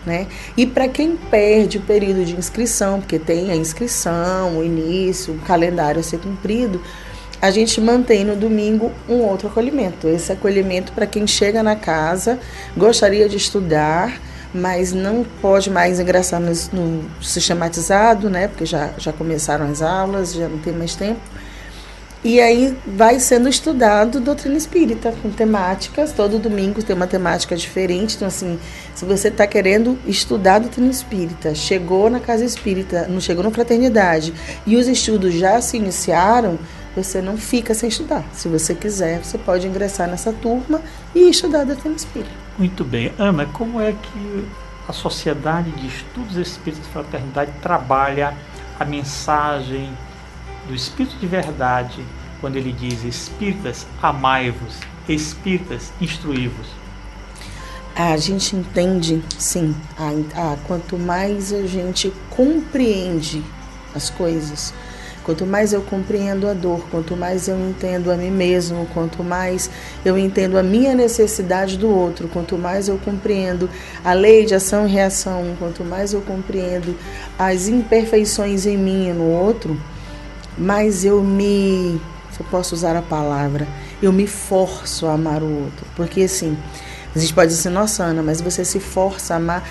Speaker 5: né? E para quem perde o período de inscrição, porque tem a inscrição, o início, o calendário a ser cumprido, a gente mantém no domingo um outro acolhimento. Esse acolhimento para quem chega na casa, gostaria de estudar, mas não pode mais ingressar no sistematizado, né? Porque já começaram as aulas, já não tem mais tempo. E aí vai sendo estudado doutrina espírita, com temáticas, todo domingo tem uma temática diferente. Então, assim, se você está querendo estudar doutrina espírita, chegou na casa espírita, não chegou na fraternidade, e os estudos já se iniciaram, você não fica sem estudar. Se você quiser, você pode ingressar nessa turma e estudar doutrina espírita.
Speaker 2: Muito bem. Ana, como é que a Sociedade de Estudos Espíritas de Fraternidade trabalha a mensagem do Espírito de Verdade, quando ele diz: espíritas, amai-vos, espíritas, instruí-vos?
Speaker 5: A gente entende, sim, quanto mais a gente compreende as coisas, quanto mais eu compreendo a dor, quanto mais eu entendo a mim mesmo, quanto mais eu entendo a minha necessidade do outro, quanto mais eu compreendo a lei de ação e reação, quanto mais eu compreendo as imperfeições em mim e no outro, mais se eu posso usar a palavra, eu me forço a amar o outro. Porque assim, a gente pode dizer, nossa, Ana, mas você se força a amar.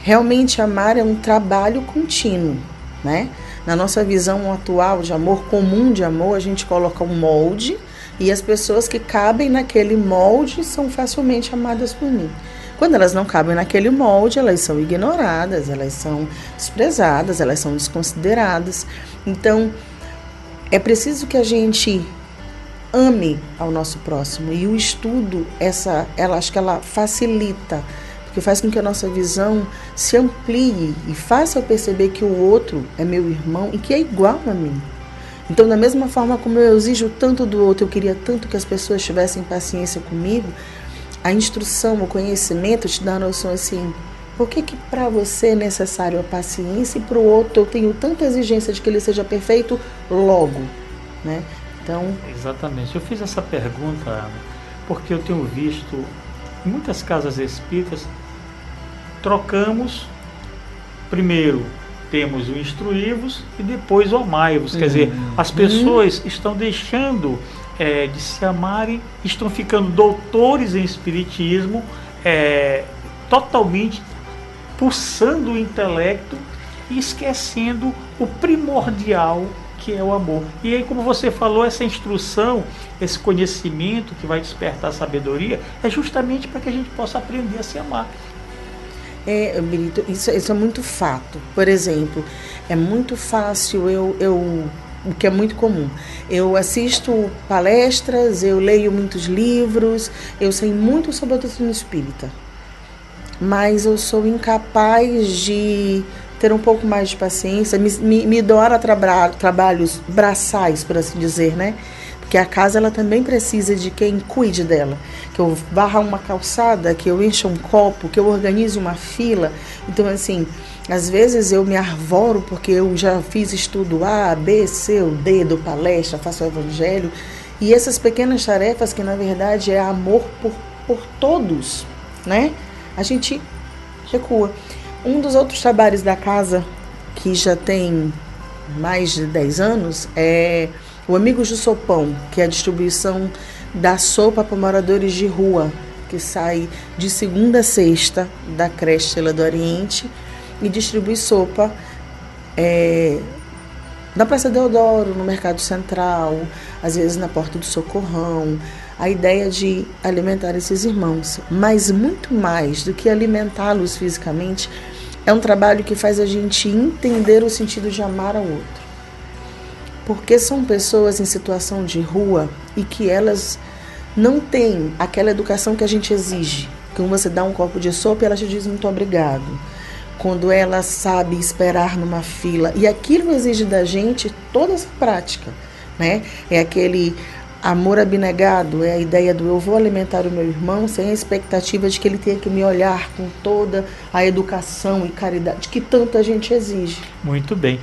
Speaker 5: Realmente amar é um trabalho contínuo, né? Na nossa visão atual de amor, comum de amor, a gente coloca um molde e as pessoas que cabem naquele molde são facilmente amadas por mim. Quando elas não cabem naquele molde, elas são ignoradas, elas são desprezadas, elas são desconsideradas. Então, é preciso que a gente ame ao nosso próximo. E o estudo, acho que ela facilita, porque faz com que a nossa visão se amplie e faça eu perceber que o outro é meu irmão e que é igual a mim. Então, da mesma forma como eu exijo tanto do outro, eu queria tanto que as pessoas tivessem paciência comigo, a instrução, o conhecimento te dá a noção assim, por que para você é necessário a paciência e para o outro eu tenho tanta exigência de que ele seja perfeito logo, né? Então...
Speaker 2: Exatamente. Eu fiz essa pergunta, Ana, porque eu tenho visto em muitas casas espíritas, trocamos, primeiro temos o instruí-vos e depois o amai-vos. Quer dizer, as pessoas estão deixando de se amarem, estão ficando doutores em espiritismo, totalmente pulsando o intelecto e esquecendo o primordial que é o amor. E aí, como você falou, essa instrução, esse conhecimento que vai despertar a sabedoria, é justamente para que a gente possa aprender a se amar.
Speaker 5: Brito, isso é muito fato. Por exemplo, é muito fácil, o que é muito comum, eu assisto palestras, eu leio muitos livros, eu sei muito sobre a doutrina espírita, mas eu sou incapaz de ter um pouco mais de paciência, me doar a trabalhos braçais, por assim dizer, né? Porque a casa ela também precisa de quem cuide dela, que eu varra uma calçada, que eu encha um copo, que eu organize uma fila. Então, assim, às vezes eu me arvoro porque eu já fiz estudo A, B, C, ou D, dou palestra, faço o evangelho, e essas pequenas tarefas que na verdade é amor por todos, né? A gente recua. Um dos outros trabalhos da casa, que já tem mais de 10 anos, é o Amigos do Sopão, que é a distribuição da sopa para moradores de rua, que sai de segunda a sexta da creche Estrela do Oriente e distribui sopa na Praça Deodoro, no Mercado Central, às vezes na Porta do Socorrão. A ideia de alimentar esses irmãos, mas muito mais do que alimentá-los fisicamente, é um trabalho que faz a gente entender o sentido de amar ao outro. porque são pessoas em situação de rua e que elas não têm aquela educação que a gente exige. Quando você dá um copo de sopa, ela te diz muito obrigado. Quando ela sabe esperar numa fila. E aquilo exige da gente toda essa prática, né? É aquele amor abnegado, é a ideia do eu vou alimentar o meu irmão sem a expectativa de que ele tenha que me olhar com toda a educação e caridade que tanto a gente exige.
Speaker 2: Muito bem.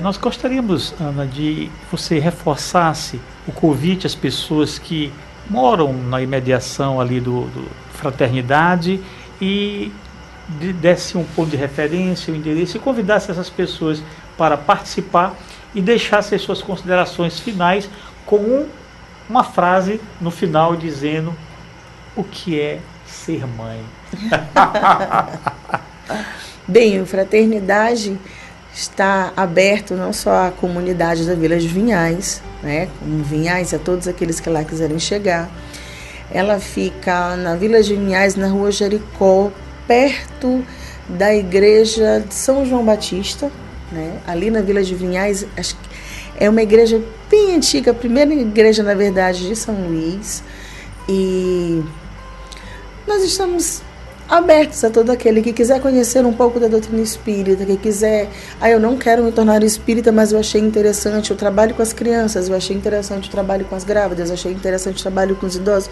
Speaker 2: Nós gostaríamos, Ana, de você reforçasse o convite às pessoas que moram na imediação ali do Fraternidade e desse um ponto de referência, um endereço e convidasse essas pessoas para participar e deixasse as suas considerações finais com uma frase no final dizendo o que é ser mãe.
Speaker 5: Bem, o Fraternidade está aberto não só à comunidade da Vila de Vinhais, né, como Vinhais e a todos aqueles que lá quiserem chegar. Ela fica na Vila de Vinhais, na Rua Jericó, perto da igreja de São João Batista, né? Ali na Vila de Vinhais, acho que é uma igreja bem antiga, a primeira igreja, na verdade, de São Luís. E nós estamos abertos a todo aquele que quiser conhecer um pouco da doutrina espírita, que quiser, eu não quero me tornar espírita, mas eu achei interessante o trabalho com as crianças, eu achei interessante o trabalho com as grávidas, eu achei interessante o trabalho com os idosos.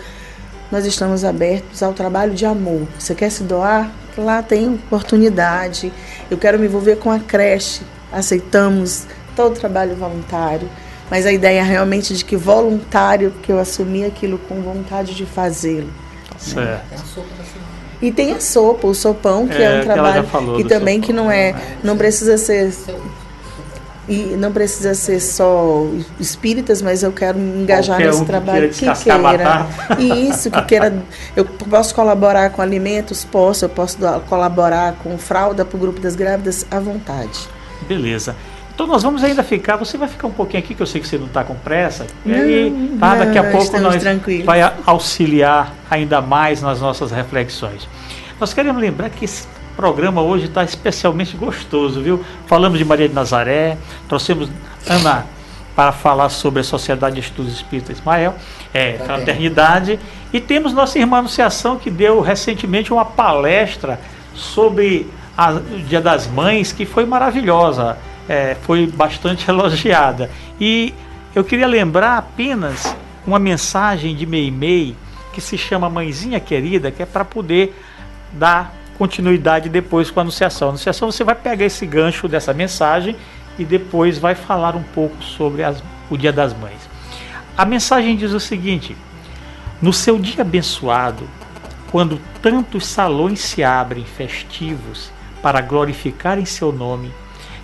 Speaker 5: Nós estamos abertos ao trabalho de amor. Você quer se doar? Lá tem oportunidade. Eu quero me envolver com a creche. Aceitamos todo trabalho voluntário. Mas a ideia é realmente de que voluntário, porque eu assumi aquilo com vontade de fazê-lo.
Speaker 2: Certo.
Speaker 5: E tem a sopa, o sopão, que é um trabalho e também sopão, que não precisa ser e não precisa ser só espíritas, mas eu quero me engajar nesse trabalho que queira. E isso, que queira. Eu posso colaborar com alimentos, eu posso colaborar com fralda para o grupo das grávidas à vontade.
Speaker 2: Beleza. Então nós vamos ainda ficar, você vai ficar um pouquinho aqui, que eu sei que você não está com pressa, e aí, daqui a pouco nós vai auxiliar ainda mais nas nossas reflexões. Nós queremos lembrar que esse programa hoje está especialmente gostoso, viu? Falamos de Maria de Nazaré, trouxemos Ana para falar sobre a Sociedade de Estudos Espíritas Ismael, Fraternidade, e temos nossa irmã Anunciação, que deu recentemente uma palestra sobre o Dia das Mães, que foi maravilhosa. Foi bastante elogiada. E eu queria lembrar apenas uma mensagem de Meimei que se chama Mãezinha Querida, que é para poder dar continuidade depois com a Anunciação. A Anunciação, você vai pegar esse gancho dessa mensagem e depois vai falar um pouco sobre o Dia das Mães. A mensagem diz o seguinte: no seu dia abençoado, quando tantos salões se abrem festivos para glorificarem seu nome,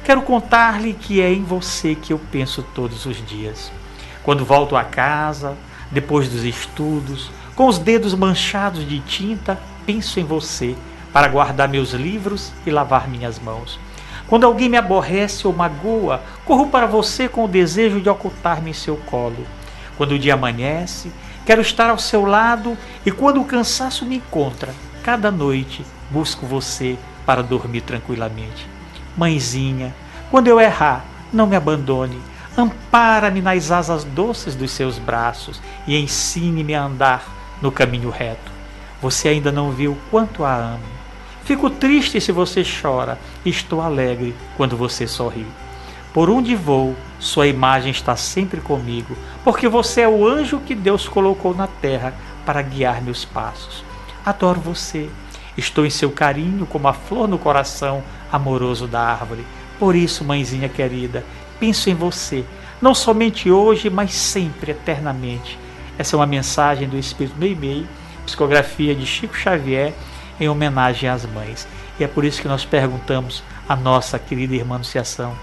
Speaker 2: quero contar-lhe que é em você que eu penso todos os dias. Quando volto a casa, depois dos estudos, com os dedos manchados de tinta, penso em você para guardar meus livros e lavar minhas mãos. Quando alguém me aborrece ou magoa, corro para você com o desejo de ocultar-me em seu colo. Quando o dia amanhece, quero estar ao seu lado e quando o cansaço me encontra, cada noite busco você para dormir tranquilamente. Mãezinha, quando eu errar, não me abandone. Ampara-me nas asas doces dos seus braços e ensine-me a andar no caminho reto. Você ainda não viu quanto a amo. Fico triste se você chora e estou alegre quando você sorri. Por onde vou, sua imagem está sempre comigo, porque você é o anjo que Deus colocou na terra para guiar meus passos. Adoro você. Estou em seu carinho como a flor no coração amoroso da árvore. Por isso, mãezinha querida, penso em você, não somente hoje, mas sempre, eternamente. Essa é uma mensagem do Espírito Meimei, psicografia de Chico Xavier, em homenagem às mães. E é por isso que nós perguntamos à nossa querida irmã Anunciação,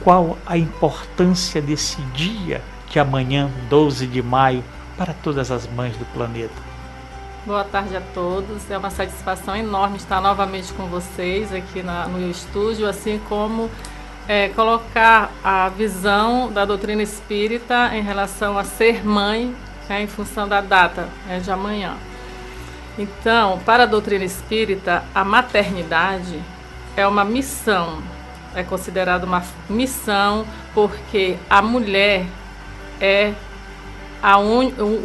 Speaker 2: qual a importância desse dia de amanhã, 12 de maio, para todas as mães do planeta?
Speaker 6: Boa tarde a todos, é uma satisfação enorme estar novamente com vocês aqui no estúdio, assim como colocar a visão da doutrina espírita em relação a ser mãe, em função da data de amanhã. Então, para a doutrina espírita, a maternidade é uma missão, é considerado uma missão, porque a mulher é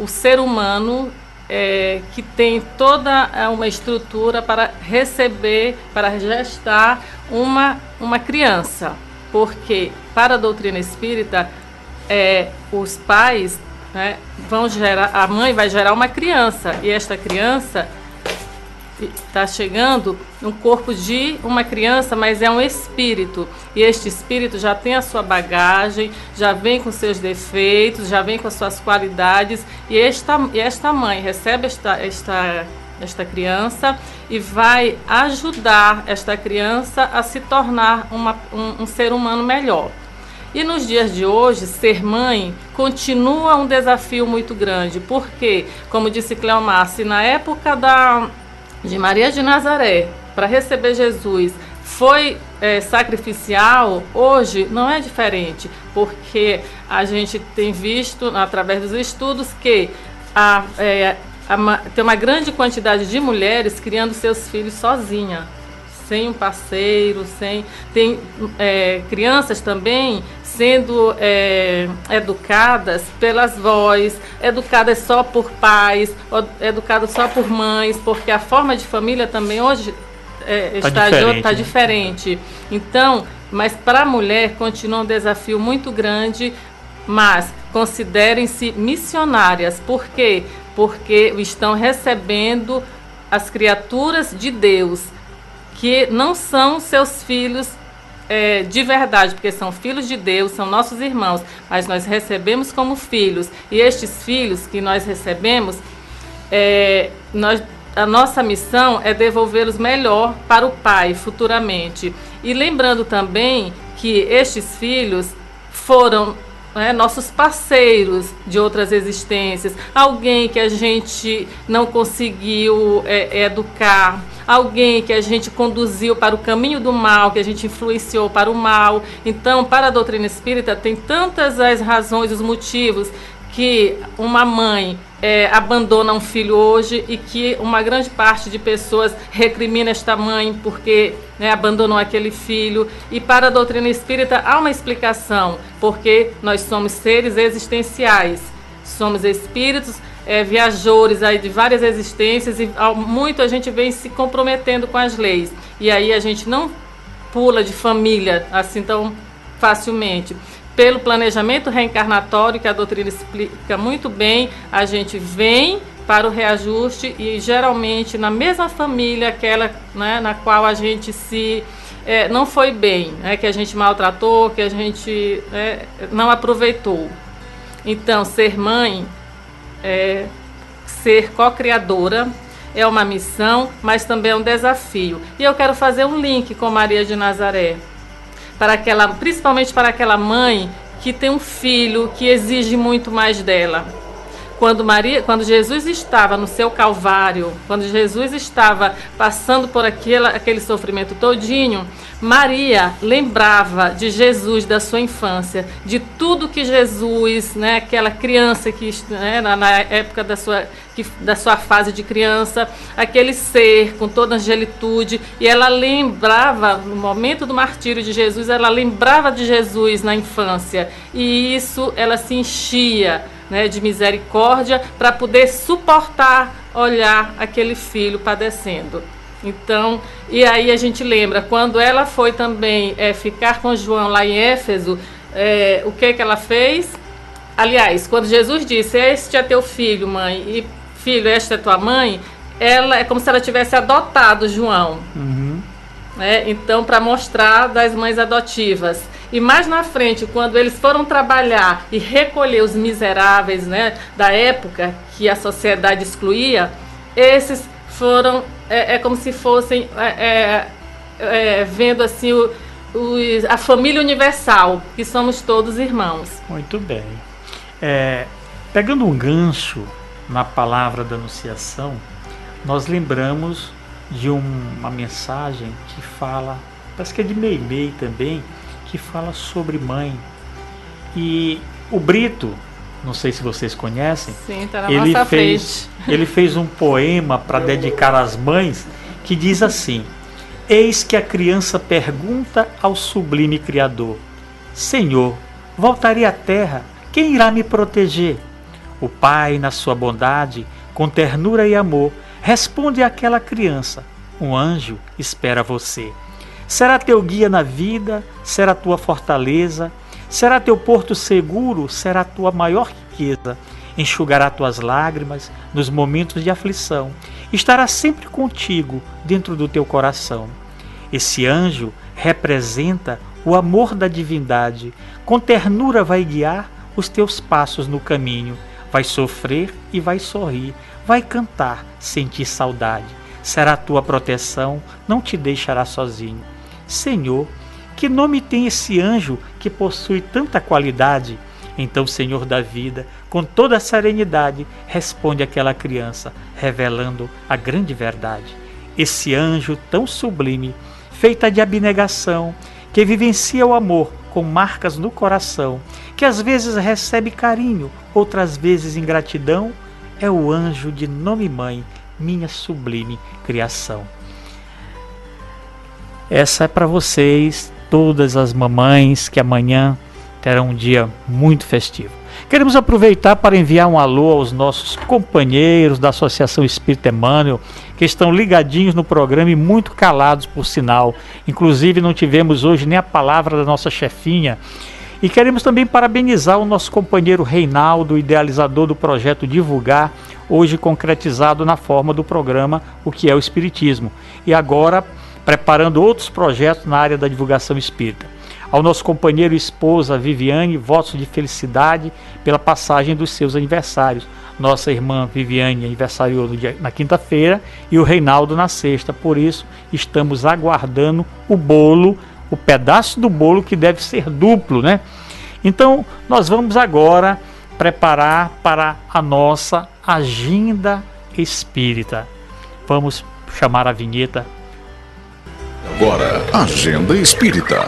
Speaker 6: o ser humano que tem toda uma estrutura para receber, para gestar uma criança. Porque para a doutrina espírita, os pais, né, a mãe vai gerar uma criança, e esta criança está chegando no corpo de uma criança, mas é um espírito, e este espírito já tem a sua bagagem, já vem com seus defeitos, já vem com as suas qualidades, e esta mãe recebe esta criança e vai ajudar esta criança a se tornar um ser humano melhor. E nos dias de hoje, ser mãe continua um desafio muito grande, porque, como disse Cleomar, se na época de Maria de Nazaré, para receber Jesus, foi sacrificial, hoje não é diferente, porque a gente tem visto, através dos estudos, que tem uma grande quantidade de mulheres criando seus filhos sozinha, sem um parceiro, tem crianças também sendo educadas pelas vós, educadas só por pais, educadas só por mães, porque a forma de família também hoje está diferente. Então, mas para a mulher continua um desafio muito grande, mas considerem-se missionárias. Por quê? Porque estão recebendo as criaturas de Deus, que não são seus filhos de verdade, porque são filhos de Deus, são nossos irmãos, mas nós recebemos como filhos, e estes filhos que nós recebemos, a nossa missão é devolvê-los melhor para o Pai futuramente. E lembrando também que estes filhos foram nossos parceiros de outras existências, alguém que a gente não conseguiu educar, alguém que a gente conduziu para o caminho do mal, que a gente influenciou para o mal. Então, para a doutrina espírita, tem tantas as razões, os motivos que uma mãe abandona um filho hoje, e que uma grande parte de pessoas recrimina esta mãe porque abandonou aquele filho. E para a doutrina espírita há uma explicação, porque nós somos seres existenciais, somos espíritos viajores aí de várias existências, e muito a gente vem se comprometendo com as leis, e aí a gente não pula de família assim tão facilmente. Pelo planejamento reencarnatório, que a doutrina explica muito bem, a gente vem para o reajuste, e geralmente na mesma família, aquela na qual a gente não foi bem, que a gente maltratou, que a gente não aproveitou. Então, ser mãe, ser co-criadora, é uma missão, mas também é um desafio. E eu quero fazer um link com Maria de Nazaré, principalmente para aquela mãe que tem um filho que exige muito mais dela. Quando Jesus estava no seu Calvário, quando Jesus estava passando por aquele sofrimento todinho, Maria lembrava de Jesus, da sua infância, de tudo que Jesus, aquela criança que na época da sua fase de criança, aquele ser com toda a angelitude, e ela lembrava, no momento do martírio de Jesus, ela lembrava de Jesus na infância, e isso ela se enchia de misericórdia para poder suportar olhar aquele filho padecendo. Então, e aí a gente lembra, quando ela foi também ficar com João lá em Éfeso, o que ela fez? Aliás, quando Jesus disse, este é teu filho, mãe, e filho, esta é tua mãe, ela é como se ela tivesse adotado João. Uhum. Então, para mostrar das mães adotivas. E mais na frente, quando eles foram trabalhar e recolher os miseráveis da época que a sociedade excluía, esses foram, como se fossem vendo assim a família universal, que somos todos irmãos.
Speaker 2: Muito bem. Pegando um gancho na palavra da Anunciação, nós lembramos de uma mensagem que fala, parece que é de Meimei também, que fala sobre mãe. E o Brito, não sei se vocês conhecem,
Speaker 6: sim, tá na nossa frente.
Speaker 2: Ele fez um poema para dedicar às mães, que diz assim: Eis que a criança pergunta ao sublime Criador: Senhor, voltarei à terra, quem irá me proteger? O pai, na sua bondade, com ternura e amor, responde àquela criança: um anjo espera você. Será teu guia na vida, será tua fortaleza, será teu porto seguro, será tua maior riqueza. Enxugará tuas lágrimas nos momentos de aflição, estará sempre contigo dentro do teu coração. Esse anjo representa o amor da divindade, com ternura vai guiar os teus passos no caminho, vai sofrer e vai sorrir, vai cantar, sentir saudade. Será tua proteção, não te deixará sozinho. Senhor, que nome tem esse anjo que possui tanta qualidade? Então o Senhor da vida, com toda a serenidade, responde àquela criança, revelando a grande verdade. Esse anjo tão sublime, feita de abnegação, que vivencia o amor com marcas no coração, que às vezes recebe carinho, outras vezes ingratidão, é o anjo de nome mãe, minha sublime criação. Essa é para vocês, todas as mamães que amanhã terão um dia muito festivo. Queremos aproveitar para enviar um alô aos nossos companheiros da Associação Espírita Emmanuel, que estão ligadinhos no programa e muito calados, por sinal. Inclusive não tivemos hoje nem a palavra da nossa chefinha. E queremos também parabenizar o nosso companheiro Reinaldo, idealizador do projeto Divulgar, hoje concretizado na forma do programa O que é o Espiritismo, e agora preparando outros projetos na área da divulgação espírita. Ao nosso companheiro e esposa Viviane, votos de felicidade pela passagem dos seus aniversários. Nossa irmã Viviane aniversariou na quinta-feira e o Reinaldo na sexta, por isso estamos aguardando o bolo, o pedaço do bolo que deve ser duplo, né? Então nós vamos agora preparar para a nossa agenda espírita. Vamos chamar a vinheta.
Speaker 1: Agora, Agenda Espírita.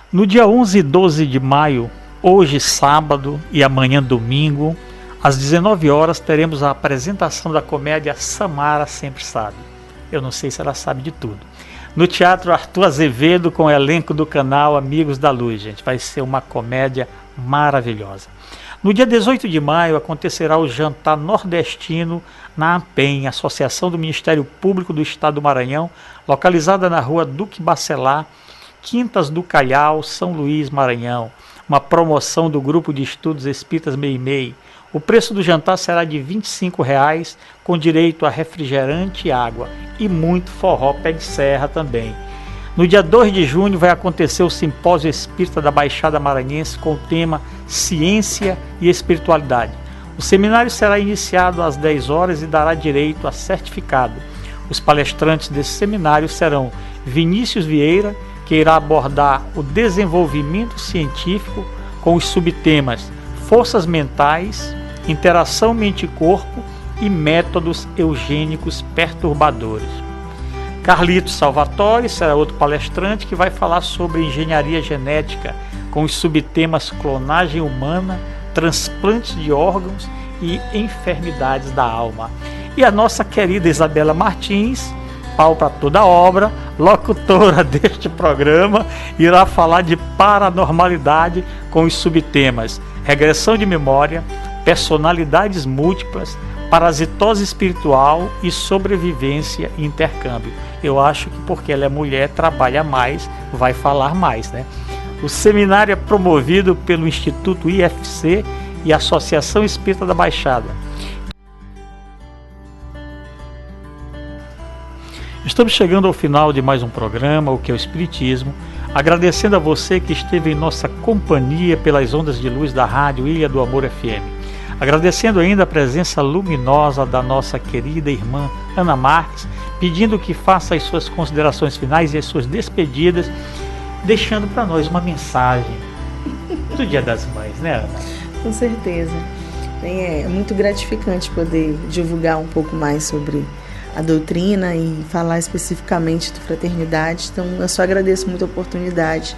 Speaker 2: No dia 11 e 12 de maio, hoje sábado e amanhã domingo, às 19 horas, teremos a apresentação da comédia Samara Sempre Sabe. Eu não sei se ela sabe de tudo. No Teatro Arthur Azevedo, com o elenco do canal Amigos da Luz, gente. Vai ser uma comédia maravilhosa. No dia 18 de maio, acontecerá o jantar nordestino na AMPEM, Associação do Ministério Público do Estado do Maranhão, localizada na rua Duque Bacelar, Quintas do Caial, São Luís, Maranhão. Uma promoção do Grupo de Estudos Espíritas Meimei. O preço do jantar será de R$ 25,00, com direito a refrigerante e água. E muito forró pé de serra também. No dia 2 de junho vai acontecer o Simpósio Espírita da Baixada Maranhense com o tema Ciência e Espiritualidade. O seminário será iniciado às 10 horas e dará direito a certificado. Os palestrantes desse seminário serão Vinícius Vieira, que irá abordar o desenvolvimento científico com os subtemas Forças Mentais, Interação Mente-Corpo e Métodos Eugênicos Perturbadores. Carlitos Salvatore será outro palestrante que vai falar sobre engenharia genética com os subtemas clonagem humana, transplantes de órgãos e enfermidades da alma. E a nossa querida Isabela Martins, pau para toda obra, locutora deste programa, irá falar de paranormalidade com os subtemas regressão de memória, personalidades múltiplas, parasitose espiritual e sobrevivência e intercâmbio. Eu acho que porque ela é mulher, trabalha mais, vai falar mais, né? O seminário é promovido pelo Instituto IFC e a Associação Espírita da Baixada. Estamos chegando ao final de mais um programa, O que é o Espiritismo, agradecendo a você que esteve em nossa companhia pelas ondas de luz da rádio Ilha do Amor FM. Agradecendo ainda a presença luminosa da nossa querida irmã Ana Marques, pedindo que faça as suas considerações finais e as suas despedidas, deixando para nós uma mensagem do Dia das Mães, né, Ana?
Speaker 5: Com certeza. É muito gratificante poder divulgar um pouco mais sobre a doutrina e falar especificamente de fraternidade. Então, eu só agradeço muito a oportunidade.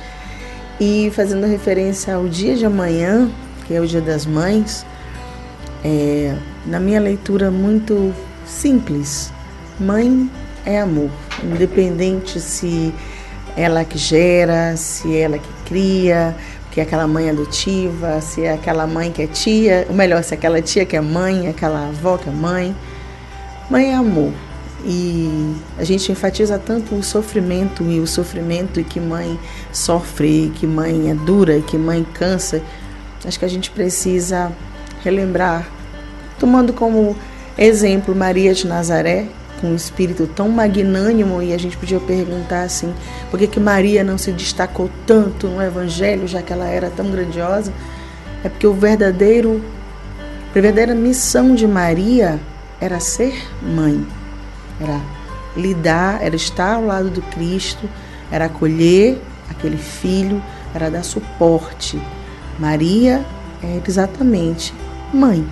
Speaker 5: E fazendo referência ao dia de amanhã, que é o Dia das Mães, na minha leitura muito simples. Mãe é amor, independente se ela que gera, se ela que cria, que é aquela mãe adotiva, se é aquela mãe que é tia, ou melhor, se é aquela tia que é mãe, aquela avó que é mãe. Mãe é amor. E a gente enfatiza tanto o sofrimento e que mãe sofre, que mãe é dura, que mãe cansa. Acho que a gente precisa relembrar, tomando como exemplo Maria de Nazaré, com um espírito tão magnânimo, e a gente podia perguntar assim, por que Maria não se destacou tanto no Evangelho, já que ela era tão grandiosa? É porque a verdadeira missão de Maria era ser mãe, era lidar, era estar ao lado do Cristo, era acolher aquele filho, era dar suporte. Maria é exatamente mãe.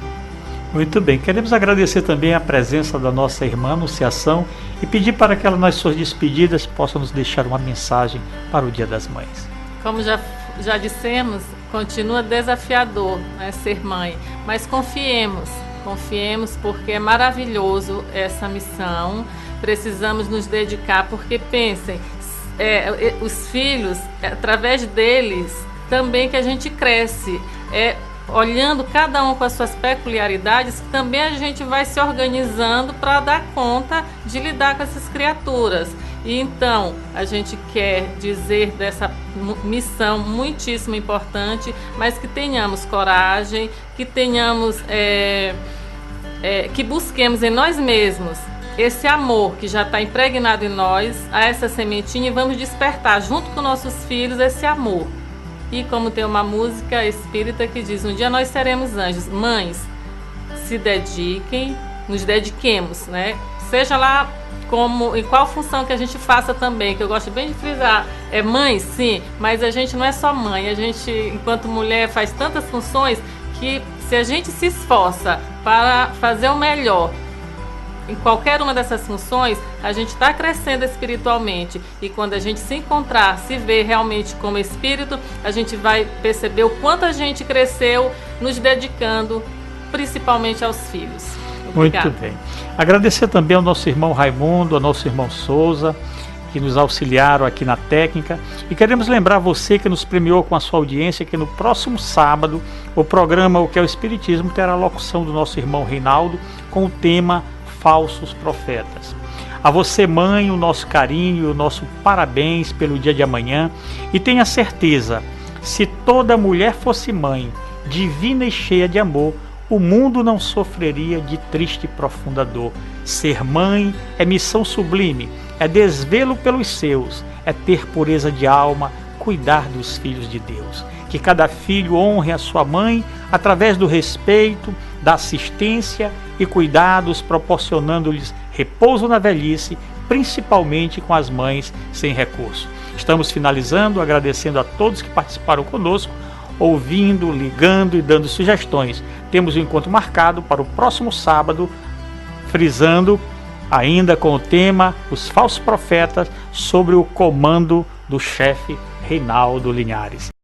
Speaker 2: Muito bem, queremos agradecer também a presença da nossa irmã Anunciação e pedir para que ela, nas suas despedidas, possa nos deixar uma mensagem para o Dia das Mães.
Speaker 6: Como já dissemos, continua desafiador, né, ser mãe, mas confiemos porque é maravilhoso essa missão, precisamos nos dedicar, porque pensem, os filhos, através deles também que a gente cresce, olhando cada um com as suas peculiaridades, também a gente vai se organizando para dar conta de lidar com essas criaturas. E então, a gente quer dizer dessa missão muitíssimo importante, mas que tenhamos coragem, que tenhamos, que busquemos em nós mesmos esse amor que já está impregnado em nós, a essa sementinha, e vamos despertar junto com nossos filhos esse amor. E como tem uma música espírita que diz, um dia nós seremos anjos. Mães, se dediquem, nos dediquemos, né? Seja lá em qual função que a gente faça também, que eu gosto bem de frisar, mãe sim, mas a gente não é só mãe, a gente, enquanto mulher, faz tantas funções que se a gente se esforça para fazer o melhor em qualquer uma dessas funções, a gente está crescendo espiritualmente, e quando a gente se encontrar, se ver realmente como espírito, a gente vai perceber o quanto a gente cresceu nos dedicando principalmente aos filhos. Obrigada.
Speaker 2: Muito bem. Agradecer também ao nosso irmão Raimundo, ao nosso irmão Souza, que nos auxiliaram aqui na técnica, e queremos lembrar você que nos premiou com a sua audiência que no próximo sábado o programa O que é o Espiritismo terá a locução do nosso irmão Reinaldo com o tema Falsos Profetas. A você, mãe, o nosso carinho e o nosso parabéns pelo dia de amanhã, e tenha certeza, se toda mulher fosse mãe, divina e cheia de amor, o mundo não sofreria de triste e profunda dor. Ser mãe é missão sublime, é desvelo pelos seus, é ter pureza de alma, cuidar dos filhos de Deus. Que cada filho honre a sua mãe através do respeito, da assistência e cuidados, proporcionando-lhes repouso na velhice, principalmente com as mães sem recurso. Estamos finalizando, agradecendo a todos que participaram conosco, ouvindo, ligando e dando sugestões. Temos um encontro marcado para o próximo sábado, frisando ainda com o tema Os Falsos Profetas, sobre o comando do chefe Reinaldo Linhares.